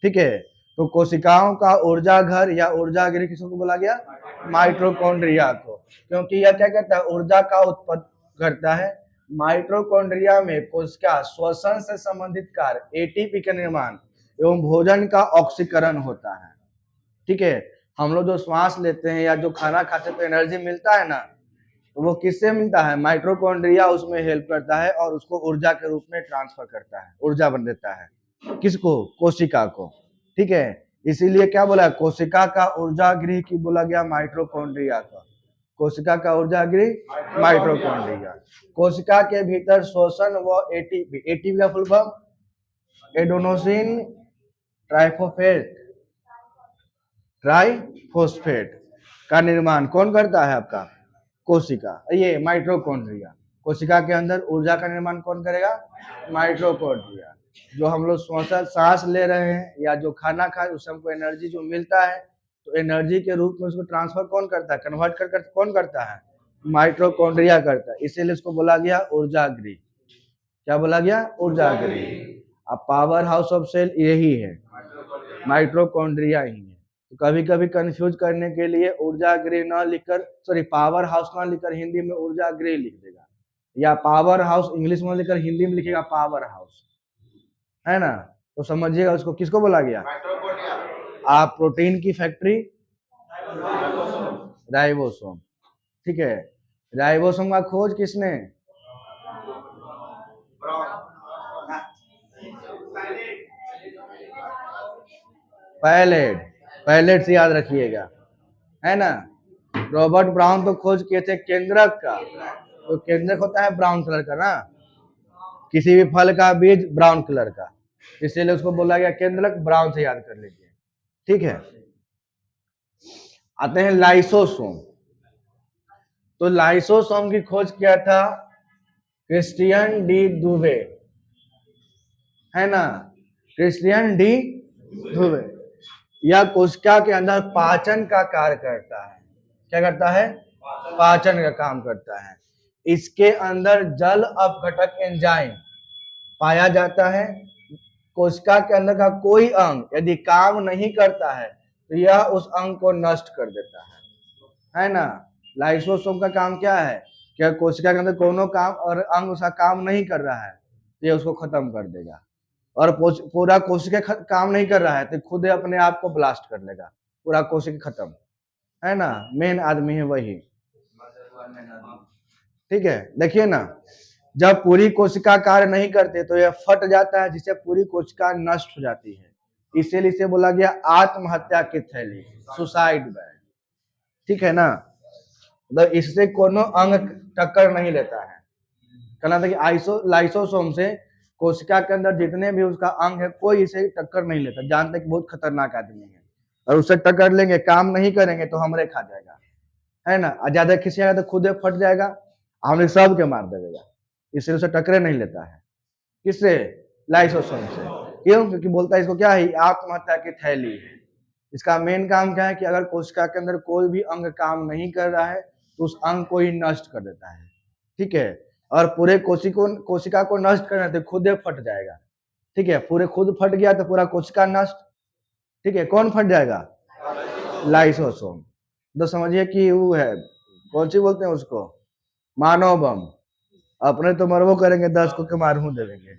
ठीक है। तो कोशिकाओं का ऊर्जा घर या ऊर्जा गृह किसको बोला गया? माइटोकॉन्ड्रिया को, क्योंकि यह क्या करता है? ऊर्जा का उत्पन्न करता है। माइटोकॉन्ड्रिया में कोशिका श्वसन से संबंधित कार्य, एटीपी का निर्माण एवं भोजन का ऑक्सीकरण होता है, ठीक है। हम लोग जो श्वास लेते हैं या जो खाना खाते हैं तो एनर्जी मिलता है ना, तो वो किससे मिलता है? माइटोकॉन्ड्रिया उसमें हेल्प करता है और उसको ऊर्जा के रूप में ट्रांसफर करता है, ऊर्जा बन देता है। किसको? कोशिका को, ठीक है। इसीलिए क्या बोला? कोशिका का ऊर्जा गृह की बोला गया माइटोकॉन्ड्रिया का। कोशिका का ऊर्जा गृह माइटोकॉन्ड्रिया। कोशिका के भीतर श्वसन व एटीपी, एटीपी का फुल फॉर्म एडेनोसिन ट्राइफॉस्फेट का निर्माण कौन करता है? आपका कोशिका, ये माइटोकॉन्ड्रिया। कोशिका के अंदर ऊर्जा का निर्माण कौन करेगा? माइटोकॉन्ड्रिया। जो हम लोग सांस ले रहे हैं या जो खाना खाए उससे हमको एनर्जी जो मिलता है, तो एनर्जी के रूप में उसको ट्रांसफर कौन करता है? कन्वर्ट कर कौन करता है? माइटोकॉन्ड्रिया करता है। इसीलिए इसको बोला गया ऊर्जा गृह। क्या बोला गया? ऊर्जा गृह। अब पावर हाउस ऑफ सेल यही है, माइटोकॉन्ड्रिया ही है। तो कभी कभी कंफ्यूज करने के लिए ऊर्जा गृह ना लिखकर, सॉरी पावर हाउस ना लिखकर हिंदी में ऊर्जा गृह लिख देगा, या पावर हाउस इंग्लिश में लिखकर हिंदी में लिखेगा पावर हाउस, है ना? तो समझिएगा उसको किसको बोला गया? आप प्रोटीन की फैक्ट्री, राइबोसोम, ठीक है। राइबोसोम का खोज किसने? पैलेट, पैलेट से याद रखिएगा, है ना? रॉबर्ट ब्राउन तो खोज किए थे केंद्रक का, तो केंद्रक होता है ब्राउन कलर का ना, किसी भी फल का बीज ब्राउन कलर का, इसीलिए उसको बोला गया केंद्रक। ब्राउन से याद कर लीजिए, ठीक है। आते हैं लाइसोसोम। तो लाइसोसोम की खोज किया था क्रिस्टियन डी दुबे, है ना? Christian D Dubey. यह कोशिका के अंदर पाचन का कार्य करता है। क्या करता है? पाचन का काम करता है। इसके अंदर जल अपघटक एंजाइम पाया जाता है। कोशिका के अंदर का कोई अंग यदि काम नहीं करता है तो यह उस अंग को नष्ट कर देता है ना? लाइसोसोम का काम क्या है? क्या कोशिका के अंदर कोनो काम और अंग उसका काम नहीं कर रहा है तो ये उसको खत्म कर देगा, और पूरा कोशिका काम नहीं कर रहा है तो खुद अपने आप को ब्लास्ट कर लेगा, पूरा कोशिका खत्म, है ना? मेन आदमी है वही, ठीक है। देखिए ना, जब पूरी कोशिका कार्य नहीं करते तो यह फट जाता है, जिससे पूरी कोशिका नष्ट हो जाती है। इसीलिए इसे बोला गया आत्महत्या की थैली, सुसाइड बैग, ठीक है ना? मतलब इससे कोनो अंग टक्कर नहीं लेता है। कहना था कि लाइसोसोम से कोशिका के अंदर जितने भी उसका अंग है कोई इसे टक्कर नहीं लेता, जानते कि बहुत खतरनाक आदमी है, और उससे टक्कर लेंगे काम नहीं करेंगे तो हमरे खा जाएगा, है ना। और ज्यादा खिसियागा तो खुद फट जाएगा, हमने सब के मार देगा, इसलिए उसे टकरे नहीं लेता है। किससे? लाइसोसोम से। क्यों? क्योंकि बोलता है इसको क्या है, आत्महत्या की थैली है। इसका मेन काम क्या है कि अगर कोशिका के अंदर कोई भी अंग काम नहीं कर रहा है तो उस अंग को ही नष्ट कर देता है, ठीक है। और पूरे कोशिका को नष्ट करने से खुद फट जाएगा, ठीक है। पूरे खुद फट गया तो पूरा कोशिका नष्ट, ठीक है। कौन फट जाएगा? लाइसोसोम। तो समझिए कि वो है, कौन सी बोलते हैं उसको, मानव बम। अपने तो मरबो करेंगे, 10 को के मार मुंह देंगे।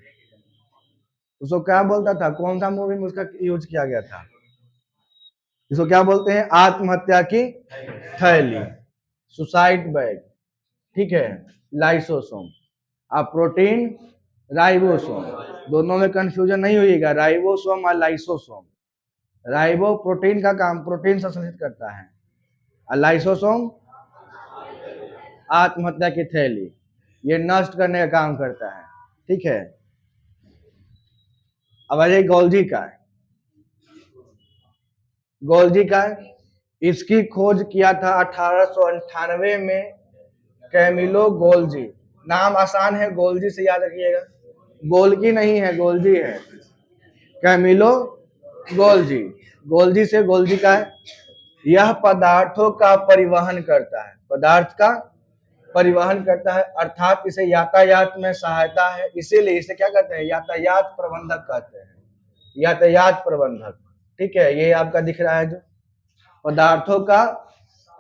उसको क्या बोलता था, कौन सा मूवी में उसका यूज किया गया था? इसको क्या बोलते हैं? आत्महत्या की थैली, सुसाइड बैग, ठीक है। लाइसोसोम। अब प्रोटीन राइबोसोम, दोनों में कंफ्यूजन नहीं होइएगा, राइबोसोम और लाइसोसोम। राइबो प्रोटीन का काम, प्रोटीन संश्लेषित करता है, और लाइसोसोम आत्महत्या की थैली, ये नष्ट करने का काम करता है, ठीक है। अब आ जाइए गोल्जी का। गोल्जी का इसकी खोज किया था 1898 में कैमिलो गोल्जी। नाम आसान है, गोल्जी से याद रखिएगा, गोल्की नहीं है, गोल्जी है। Camillo Golgi. गोल्जी से गोल्जी का है, यह पदार्थों का परिवहन करता है, पदार्थ का परिवहन करता है, अर्थात इसे यातायात में सहायता है, इसीलिए इसे क्या कहते हैं? यातायात प्रबंधक कहते हैं, यातायात प्रबंधक, ठीक है। ये आपका दिख रहा है जो पदार्थों का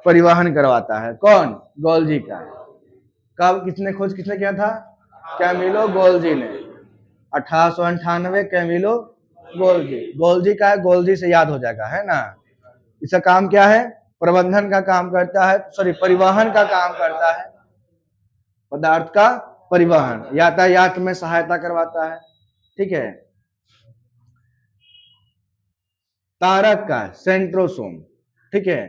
परिवहन करवाता है, कौन? गोल्जी का। कब, किसने खोज, किसने किया था? कैमिलो गोल्जी ने, 1898 कैमिलो गोल्जी। गोल्जी का है, गोल्जी से याद हो जाएगा, है ना। इसका काम क्या है? प्रबंधन का काम करता है, सॉरी परिवहन का काम करता है, पदार्थ का परिवहन, यातायात में सहायता करवाता है, ठीक है। तारक का सेंट्रोसोम, ठीक है।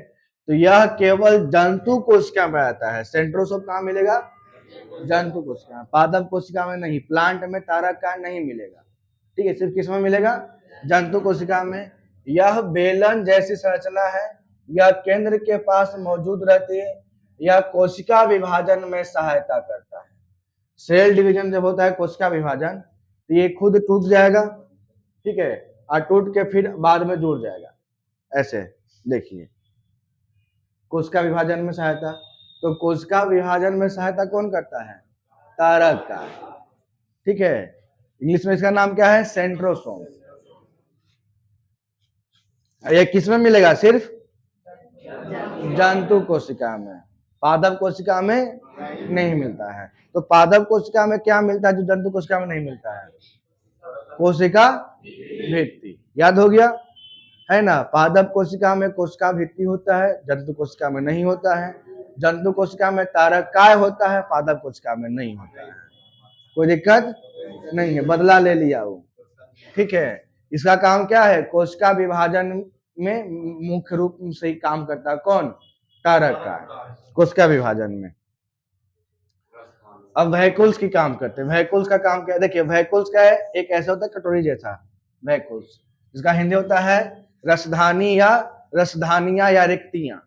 तो यह केवल जंतु कोशिका में आता है। सेंट्रोसोम कहाँ मिलेगा? जंतु कोशिका, पादप कोशिका में नहीं, प्लांट में तारक का नहीं मिलेगा, ठीक है। सिर्फ किस में मिलेगा? जंतु कोशिका में। यह बेलन जैसी संरचना है, यह केंद्र के पास मौजूद रहती है, यह कोशिका विभाजन में सहायता करता है। सेल डिवीजन जब होता है, कोशिका विभाजन, तो ये खुद टूट जाएगा, ठीक है, और टूट के फिर बाद में जुड़ जाएगा, ऐसे देखिए। कोशिका विभाजन में सहायता, तो कोशिका विभाजन में सहायता कौन करता है? तारक का, ठीक है। इंग्लिश में इसका नाम क्या है? सेंट्रोसोम। ये किस में मिलेगा? सिर्फ जंतु कोशिका में, पादप कोशिका में नहीं मिलता है। तो पादप कोशिका में क्या मिलता है जो जंतु कोशिका में नहीं मिलता है? कोशिका भित्ति। याद हो गया, है ना। पादप कोशिका में कोशिका भित्ति होता है, जंतु कोशिका में नहीं होता है। जंतु कोशिका में तारक काय होता है, पादप कोशिका में नहीं होता है। कोई दिक्कत नहीं है, बदला ले लिया वो, ठीक है। इसका काम क्या है? कोशिका विभाजन में मुख्य रूप से ही काम करता है, कौन? तारक का, कोशिका विभाजन में। अब वैकुल्स की काम करते हैं। वैकुल्स का काम क्या है? देखिए वैकुल्स क्या है, एक ऐसा होता है कटोरी जैसा वैकुल्स, जिसका हिंदी होता है रसधानी या रसधानियां या रिक्तियां,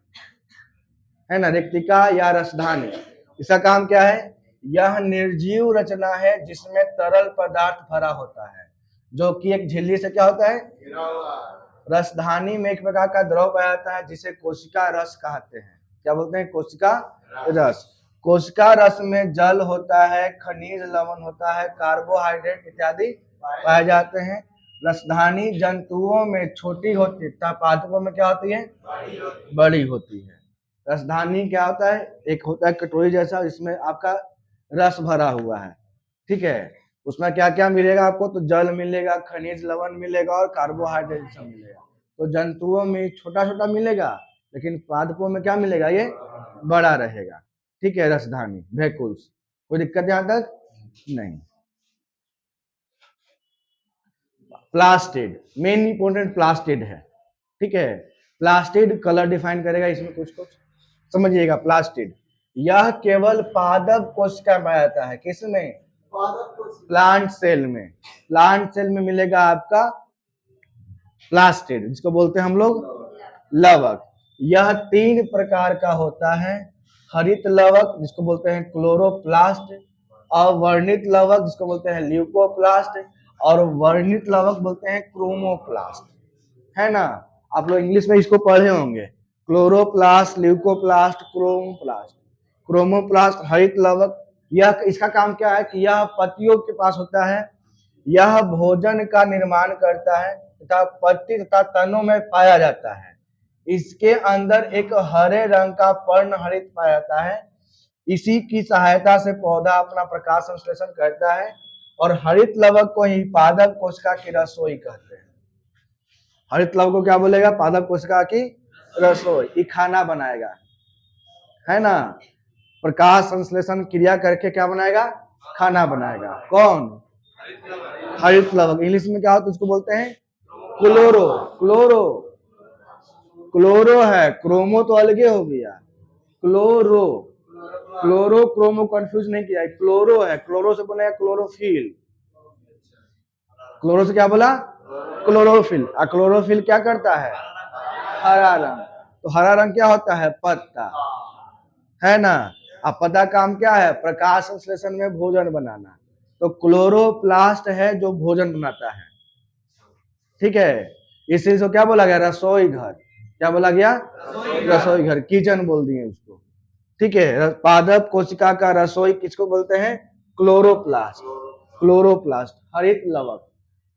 है ना, रिक्तिका या रसधानी। इसका काम क्या है? यह निर्जीव रचना है जिसमें तरल पदार्थ भरा होता है, जो कि एक झिल्ली से क्या होता है? रसधानी में एक प्रकार का द्रव पाया जाता है जिसे कोशिका रस कहते हैं। क्या बोलते हैं? कोशिका रस। कोशिका रस में जल होता है, खनिज लवण होता है, कार्बोहाइड्रेट इत्यादि पाए जाते हैं। रसधानी जंतुओं में छोटी होती है, पादपों में क्या होती है? बड़ी होती है। रसधानी क्या होता है? एक होता है कटोरी जैसा, इसमें आपका रस भरा हुआ है, ठीक है। उसमें क्या क्या मिलेगा आपको? तो जल मिलेगा, खनिज लवण मिलेगा और कार्बोहाइड्रेट सब मिलेगा। तो जंतुओं में छोटा छोटा मिलेगा, लेकिन पादपों में क्या मिलेगा? ये बड़ा रहेगा, ठीक है। रसधानी, वैकुल्स। कोई दिक्कत यहां तक नहीं। प्लास्टिड, मेन इंपोर्टेंट प्लास्टिड है, ठीक है। प्लास्टिड कलर डिफाइन करेगा इसमें कुछ कुछ, समझिएगा। प्लास्टिड यह केवल पादप कोशिका में आता है। किसमें? प्लांट सेल में। प्लांट सेल में मिलेगा आपका प्लास्टिड, जिसको बोलते हैं हम लोग लवक। यह 3 प्रकार का होता है। हरित लवक जिसको बोलते हैं क्लोरोप्लास्ट, अवर्णित लवक जिसको बोलते हैं ल्यूकोप्लास्ट, और वर्णित लवक बोलते हैं क्रोमोप्लास्ट, है ना। आप लोग इंग्लिश में इसको पढ़े होंगे, क्लोरोप्लास्ट, ल्यूकोप्लास्ट, क्रोमोप्लास्ट। क्रोमोप्लास्ट हरित लवक, यह इसका काम क्या है कि यह पत्तियों के पास होता है, यह भोजन का निर्माण करता है तथा पत्ती तथा तनों में पाया जाता है। इसके अंदर एक हरे रंग का पर्ण हरित पाया जाता है। इसी की सहायता से पौधा अपना प्रकाश संश्लेषण करता है, और हरित लवक को ही पादप कोशिका की रसोई कहते हैं। हरित लवक को क्या बोलेगा? पादप कोशिका की रसोई, ये खाना बनाएगा, है ना। प्रकाश संश्लेषण क्रिया करके क्या बनाएगा? खाना बनाएगा। कौन? हरित लवक। इंग्लिश में क्या होता है? उसको बोलते हैं क्लोरो। क्लोरो, क्लोरो है, क्रोमो तो अलगे हो गया, क्लोरो। क्लोरो क्रोमो कंफ्यूज नहीं किया, क्लोरो है। क्लोरो से बनेगा क्लोरोफिल। क्लोरो से क्या बोला? क्लोरोफिल। और क्लोरोफिल क्या करता है? हरा रंग। तो हरा रंग क्या होता है? पत्ता, है ना। अब पत्ता काम क्या है? प्रकाश संश्लेषण में भोजन बनाना। तो क्लोरोप्लास्ट है जो भोजन बनाता है, ठीक है। इसी से क्या बोला गया? रसोई घर। क्या बोला गया? रसोई घर, किचन बोल दिए उसको, ठीक है। पादप कोशिका का रसोई किसको बोलते हैं? क्लोरोप्लास्ट। क्लोरोप्लास्ट हरित लवक।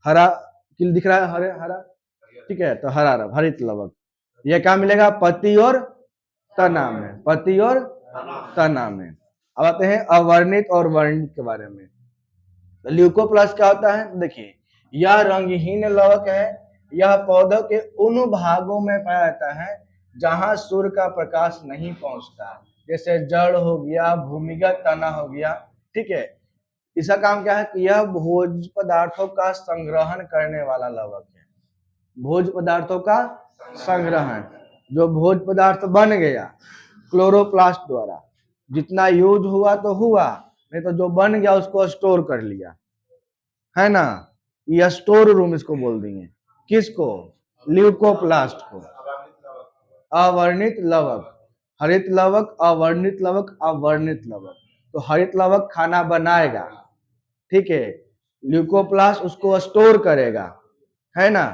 हरा किल दिख रहा है, हरे हरा, ठीक है। तो हरा रंग हरित लवक। यह क्या मिलेगा? पत्ती और तना में, पत्ती और तना में। अब आते हैं अवर्णित और वर्णित के बारे में। ल्यूकोप्लास्ट क्या होता है? देखिए, यह रंगहीन लवक है। यह पौधों के उन भागों में पाया जाता है जहां सूर्य का प्रकाश नहीं पहुंचता, जैसे जड़ हो गया, भूमिगत तना हो गया, ठीक है। इसका काम क्या है कि यह भोज्य पदार्थों का संग्रहण करने वाला लवक है। भोज्य पदार्थों का संग्रहण, जो भोज्य पदार्थ बन गया क्लोरोप्लास्ट द्वारा, जितना यूज हुआ तो हुआ, नहीं तो जो बन गया उसको स्टोर कर लिया, है ना। ये स्टोर रूम इसको बोल देंगे। किसको? ल्यूकोप्लास्ट को। अवर्णित लवक, हरित लवक, अवर्णित लवक, अवर्णित लवक। तो हरित लवक खाना बनाएगा, ठीक है। ल्यूकोप्लास्ट उसको स्टोर करेगा, है ना।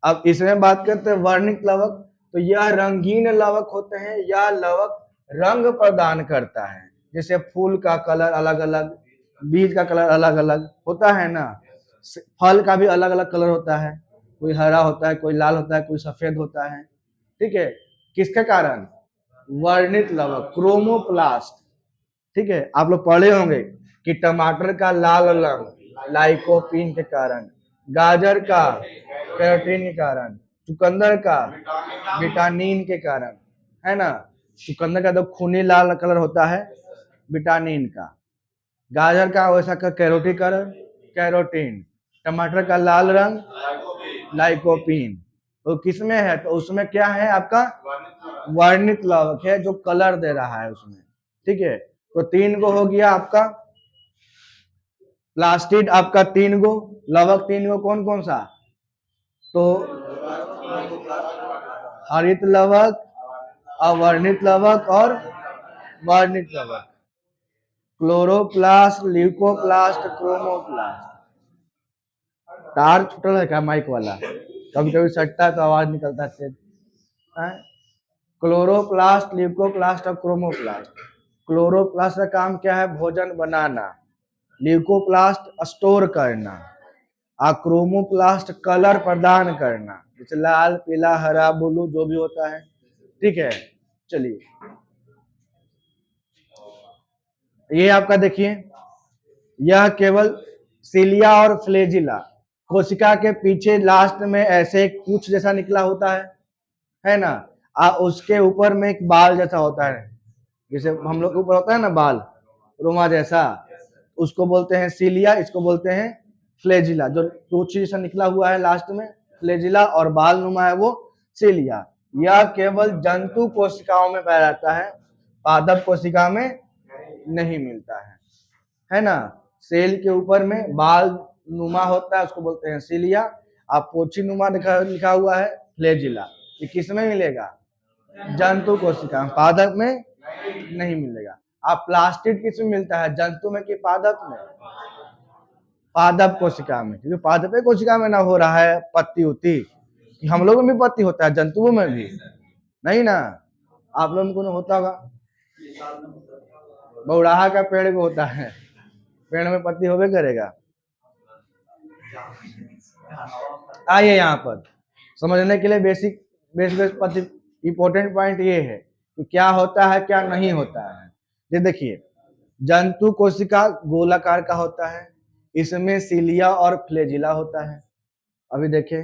अब इसमें बात करते हैं वर्णित लवक। तो यह रंगीन लवक होते हैं। यह लवक रंग प्रदान करता है, जैसे फूल का कलर अलग अलग, बीज का कलर अलग अलग होता है ना, फल का भी अलग अलग कलर होता है, कोई हरा होता है, कोई लाल होता है, कोई सफेद होता है, ठीक है। किसके कारण? वर्णित लवक, क्रोमोप्लास्ट, ठीक है। आप लोग पढ़े होंगे कि टमाटर का लाल रंग लाइकोपीन के कारण, गाजर का कैरोटीन के कारण, चुकंदर का विटामिन के कारण, है ना। चुकंदर का तो खूनी लाल कलर होता है विटामिन का, गाजर का वैसा का कैरोटीन कारण, कैरोटीन। टमाटर का लाल रंग लाइकोपीन। तो किसमें है? तो उसमें क्या है आपका? वर्णित लवक है, जो कलर दे रहा है उसमें, ठीक है। तो 3 गो हो गया आपका प्लास्टिड, आपका 3 गो लवक। 3 गो कौन कौन सा? तो हरित लवक, अवर्णित लवक और वर्णित लवक। Chloroplast, leucoplast, chromoplast. तार छूटल है क्या माइक वाला? कभी कभी सटता है तो आवाज निकलता है। क्लोरोप्लास्ट, ल्यूकोप्लास्ट और क्रोमोप्लास्ट। क्लोरोप्लास्ट का काम क्या है? भोजन बनाना। ल्यूकोप्लास्ट स्टोर करना, और क्रोमोप्लास्ट कलर प्रदान करना, जैसे लाल, पीला, हरा, ब्लू जो भी होता है, ठीक है। चलिए, ये आपका देखिए, यह केवल सिलिया और फ्लेजिला, कोशिका के पीछे लास्ट में ऐसे कुछ जैसा निकला होता है ना। उसके ऊपर में एक बाल जैसा होता है, जैसे हम लोग के ऊपर होता है ना बाल, रोमा जैसा, उसको बोलते हैं सिलिया, इसको बोलते हैं फ्लेजिला। जो टोची जैसा निकला हुआ है लास्ट में फ्लेजिला, और बाल नुमा है वो सिलिया। यह केवल जंतु कोशिकाओं में पाया जाता है, पादप कोशिका में नहीं मिलता है ना। सेल के ऊपर में बाल नुमा होता है, उसको बोलते हैं सिलिया। आप पोछी नुमा लिखा हुआ है फ्लेजिला। ये किस में मिलेगा? जंतु कोशिका, पादप में नहीं मिलेगा। अब प्लास्टिड किस में मिलता है, जंतु में कि पादप में? पादप कोशिका में, क्योंकि पादप कोशिका में ना हो रहा है पत्ती उत्ती, कि हम लोगों में भी पत्ती होता है, जंतुओं में भी नहीं ना। आप लोगों को होता होगा, बौड़ाहा का पेड़ को होता है, पेड़ में पत्ती होवे करेगा। आइए यहाँ पर समझने के लिए बेसिक इंपॉर्टेंट पॉइंट ये है कि क्या होता है क्या नहीं होता है। ये देखिए, जंतु कोशिका गोलाकार का होता है, इसमें सिलिया और फ्लैजिला होता है। अभी देखिए,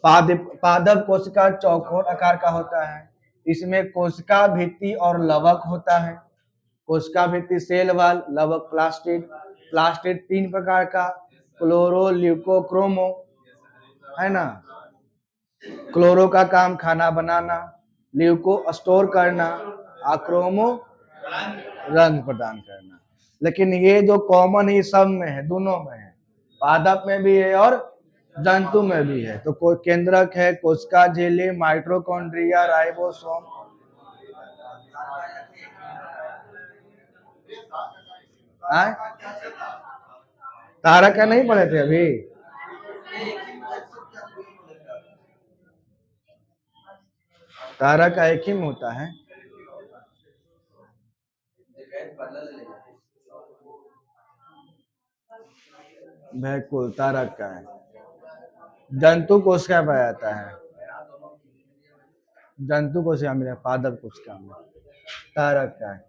पादप कोशिका चौकोर आकार का होता है, इसमें कोशिका भित्ति और लवक होता है। कोशिका भित्ति सेल वॉल, लवक प्लास्टिड। प्लास्टिड 3 प्रकार का, क्लोरो, ल्यूको, क्रोमो, है ना। क्लोरो का काम खाना बनाना, ल्यूको स्टोर करना, क्रोमो रंग प्रदान करना। लेकिन ये जो कॉमन ही सब में है, दोनों में है, पादप में भी है और जंतु में भी है। तो कोई केंद्रक है, कोशिका झिल्ली, माइटोकॉन्ड्रिया, राइबोसोम। तारक का नहीं पढ़े थे अभी? तारक का एक ही में होता है। बिल्कुल, तारक का है। जंतु कोशिका पाया जाता है, जंतु कोशिका में, पादप कोशिका में तारक का है।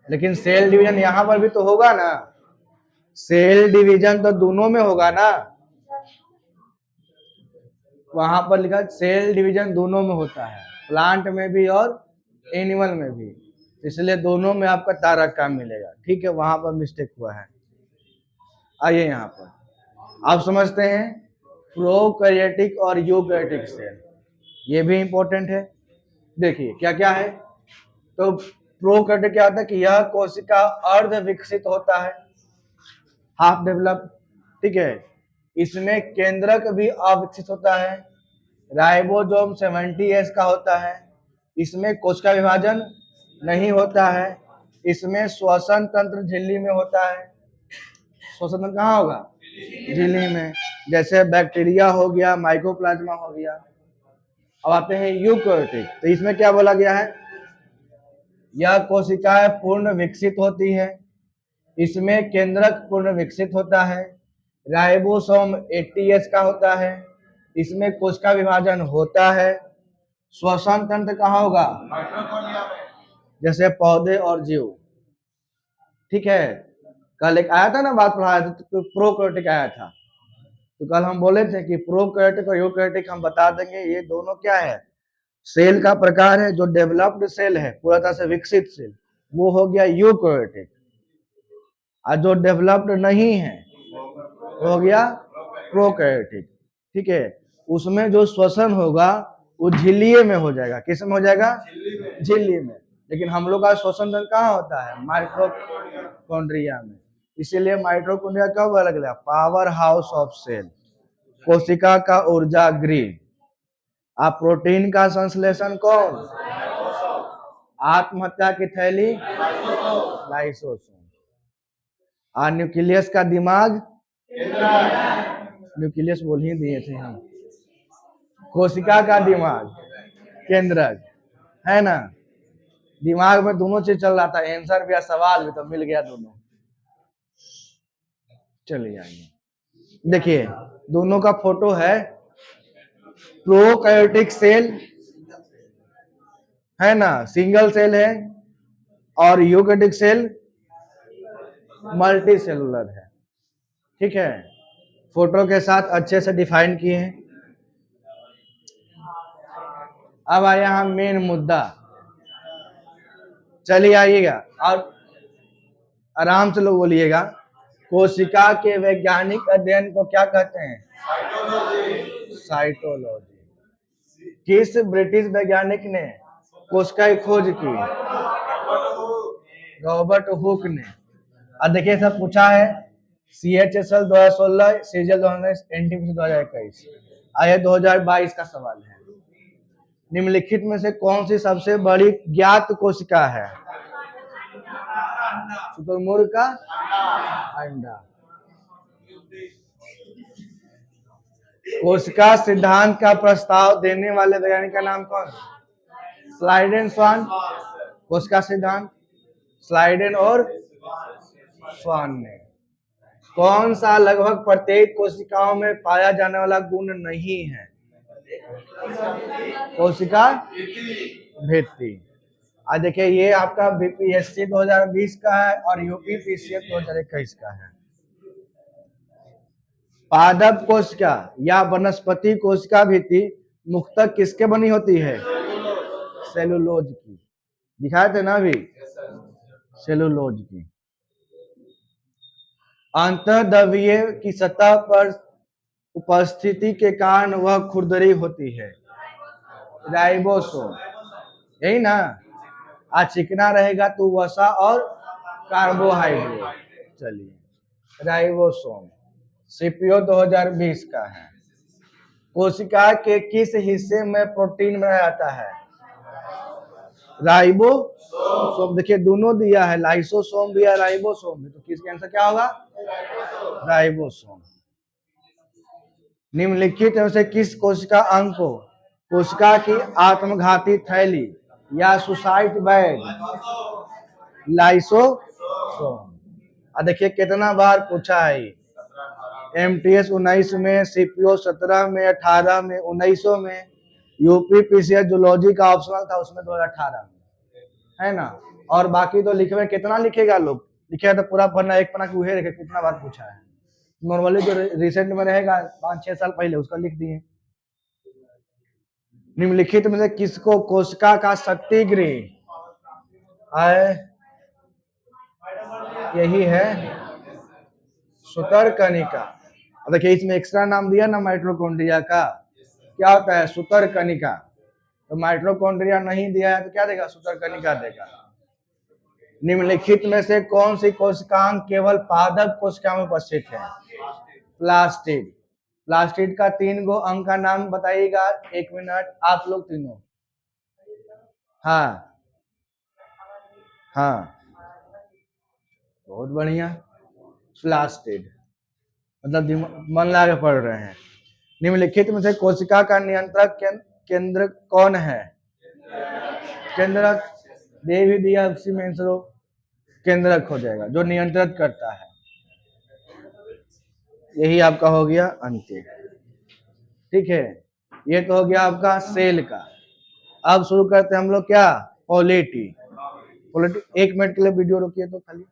लेकिन सेल डिवीजन यहाँ पर भी तो होगा ना, सेल डिवीजन तो दोनों में होगा ना। वहां पर लिखा सेल डिवीजन दोनों में होता है, प्लांट में भी और एनिमल में भी, इसलिए दोनों में आपका तारक का मिलेगा। ठीक है, वहां पर मिस्टेक हुआ है। आइए यहाँ पर आप समझते हैं प्रोकैरियोटिक और यूकैरियोटिक सेल, ये भी इंपॉर्टेंट है। देखिए क्या क्या है। तो प्रोकैरियोटिक क्या होता है कि यह कोशिका अर्ध विकसित होता है, हाफ डेवलप। ठीक है, इसमें केंद्रक भी अविकसित होता है, राइबोसोम 70S का होता है। इसमें कोशिका विभाजन नहीं होता है, इसमें श्वसन तंत्र झिल्ली में होता है। श्वसन तंत्र कहाँ होगा? झिल्ली में, जैसे बैक्टीरिया हो गया, माइकोप्लाज्मा हो गया। अब आते हैं यूकैरियोटिक, तो इसमें क्या बोला गया है, यह कोशिकाएं पूर्ण विकसित होती है, इसमें केंद्रक पूर्ण विकसित होता है, राइबोसोम 80S का होता है, इसमें कोशिका विभाजन होता है। श्वसन तंत्र कहाँ होगा? जैसे पौधे और जीव। ठीक है, कल एक आया था ना, बात पढ़ाया था, तो प्रोकैरियोटिक आया था। तो कल हम बोले थे कि प्रोकैरियोटिक और यूकैरियोटिक हम बता देंगे, ये दोनों क्या है, सेल का प्रकार है। जो डेवलप्ड सेल है, पूरा तरह से विकसित सेल, वो हो गया यूकैरियोटिक, और जो डेवलप्ड नहीं है वो हो गया प्रोकैरियोटिक। ठीक है, उसमें जो श्वसन होगा वो झिल्ली में हो जाएगा। किस में हो जाएगा? झिल्ली में। लेकिन हम लोग का श्वसन तंत्र कहाँ होता है? माइटोकॉन्ड्रिया में। इसीलिए माइटोकॉन्ड्रिया क्या बोला गया? पावर हाउस ऑफ सेल, कोशिका का ऊर्जा गृह। आप प्रोटीन का संश्लेषण कौन? आत्महत्या की थैली लाइसोसोम। और न्यूक्लियस का दिमाग, न्यूक्लियस बोल ही दिए थे हम। कोशिका का दिमाग केंद्रक, है ना। दिमाग में दोनों चीज चल रहा था, आंसर भी और सवाल भी, तो मिल गया दोनों। चलिए आइए देखिए, दोनों का फोटो है। प्रोकैरियोटिक सेल है ना, सिंगल सेल है, और यूकैरियोटिक सेल मल्टी सेलुलर है। ठीक है, फोटो के साथ अच्छे से डिफाइन किए हैं। अब आया हम मेन मुद्दा। चलिए आइएगा और आराम से लोग बोलिएगा, कोशिका के वैज्ञानिक अध्ययन को क्या कहते हैं? साइटोलॉजी। किस ब्रिटिश वैज्ञानिक ने कोशिका की खोज की? रॉबर्ट हुक ने। अब देखिए, सब पूछा है CHSL 2016, CGL 2019, NTPC 2021। आइए 2022 का सवाल है। निम्नलिखित में से कौन सी सबसे बड़ी ज्ञात कोशिका है? शुतुरमुर्ग का अंडा। कोशिका सिद्धांत का प्रस्ताव देने वाले वैज्ञानिक का नाम कौन? स्लाइडेन स्वान। कोशिका सिद्धांत स्लाइडेन और स्वान ने। कौन सा लगभग प्रत्येक कोशिकाओं में पाया जाने वाला गुण नहीं है? कोशिका भित्ति। आज देखिए, ये आपका बीपीएससी 2020 का है और यूपीपीसीएस 2021 का है। पादप कोशिका या वनस्पति कोशिका भित्ति मुख्यतः किसके बनी होती है? सेलुलोज की। दिखाए थे ना अभी, सेलुलोज की। अंतःद्रव्य की सतह पर उपस्थिति के कारण वह खुरदरी होती है। राइबोसोम, यही ना। आज चिकना रहेगा तो वसा और कार्बोहाइड्रेट। चलिए, राइबोसोम सीपीओ 2020 का है। कोशिका के किस हिस्से में प्रोटीन बनाया जाता है? राइबोसोम। देखिए, दोनों दिया है, लाइसोसोम भी है, राइबोसोम भी। तो किसका आंसर क्या होगा? राइबोसोम। निम्नलिखित में से किस कोशिका अंग को कोशिका की आत्मघाती थैली या सुसाइड बैग? लाइसोसोम। देखिए कितना बार पूछा है। एमटीएस 19 में, सीपीओ 17 में, 18 में, 1900 में, यूपीपीसीएस जूलॉजी का ऑप्शनल था उसमें 2018 में, है ना। और बाकी तो लिखे कितना लिखेगा लोग, लिखेगा तो पूरा पन्ना, एक पन्ना की लिखे, कितना बार पूछा है। नॉर्मली जो रिसेंट में रहेगा 5-6 साल पहले उसका लिख दिए। निम्नलिखित में से किसको कोशिका का शक्ति गृह है? यही है सुतरकनिका। देखिए, इसमें एक्स्ट्रा नाम दिया ना माइटोकॉन्ड्रिया का, क्या होता है? सुतरकनिका। तो माइटोकॉन्ड्रिया नहीं दिया है तो क्या देगा? सुतरकनिका देगा। निम्नलिखित में से कौन सी कोशिकांग केवल पादप कोशिका में उपस्थित है? प्लास्टिड। प्लास्टिड का 3 गो अंग का नाम बताइएगा। 1 मिनट, आप लोग तीनों। हाँ हाँ, बहुत बढ़िया। प्लास्टिड, मतलब मन लगा के पढ़ रहे हैं। निम्नलिखित में से कोशिका का नियंत्रक केंद्र कौन है? केंद्रक। दे भी दिया उसी में आंसर, केंद्रक हो जाएगा, जो नियंत्रित करता है। यही आपका हो गया अंत्य। ठीक है, ये तो हो गया आपका सेल का। अब शुरू करते हैं हम लोग क्या? पॉलिटी। 1 मिनट के लिए वीडियो रोकिए तो खाली।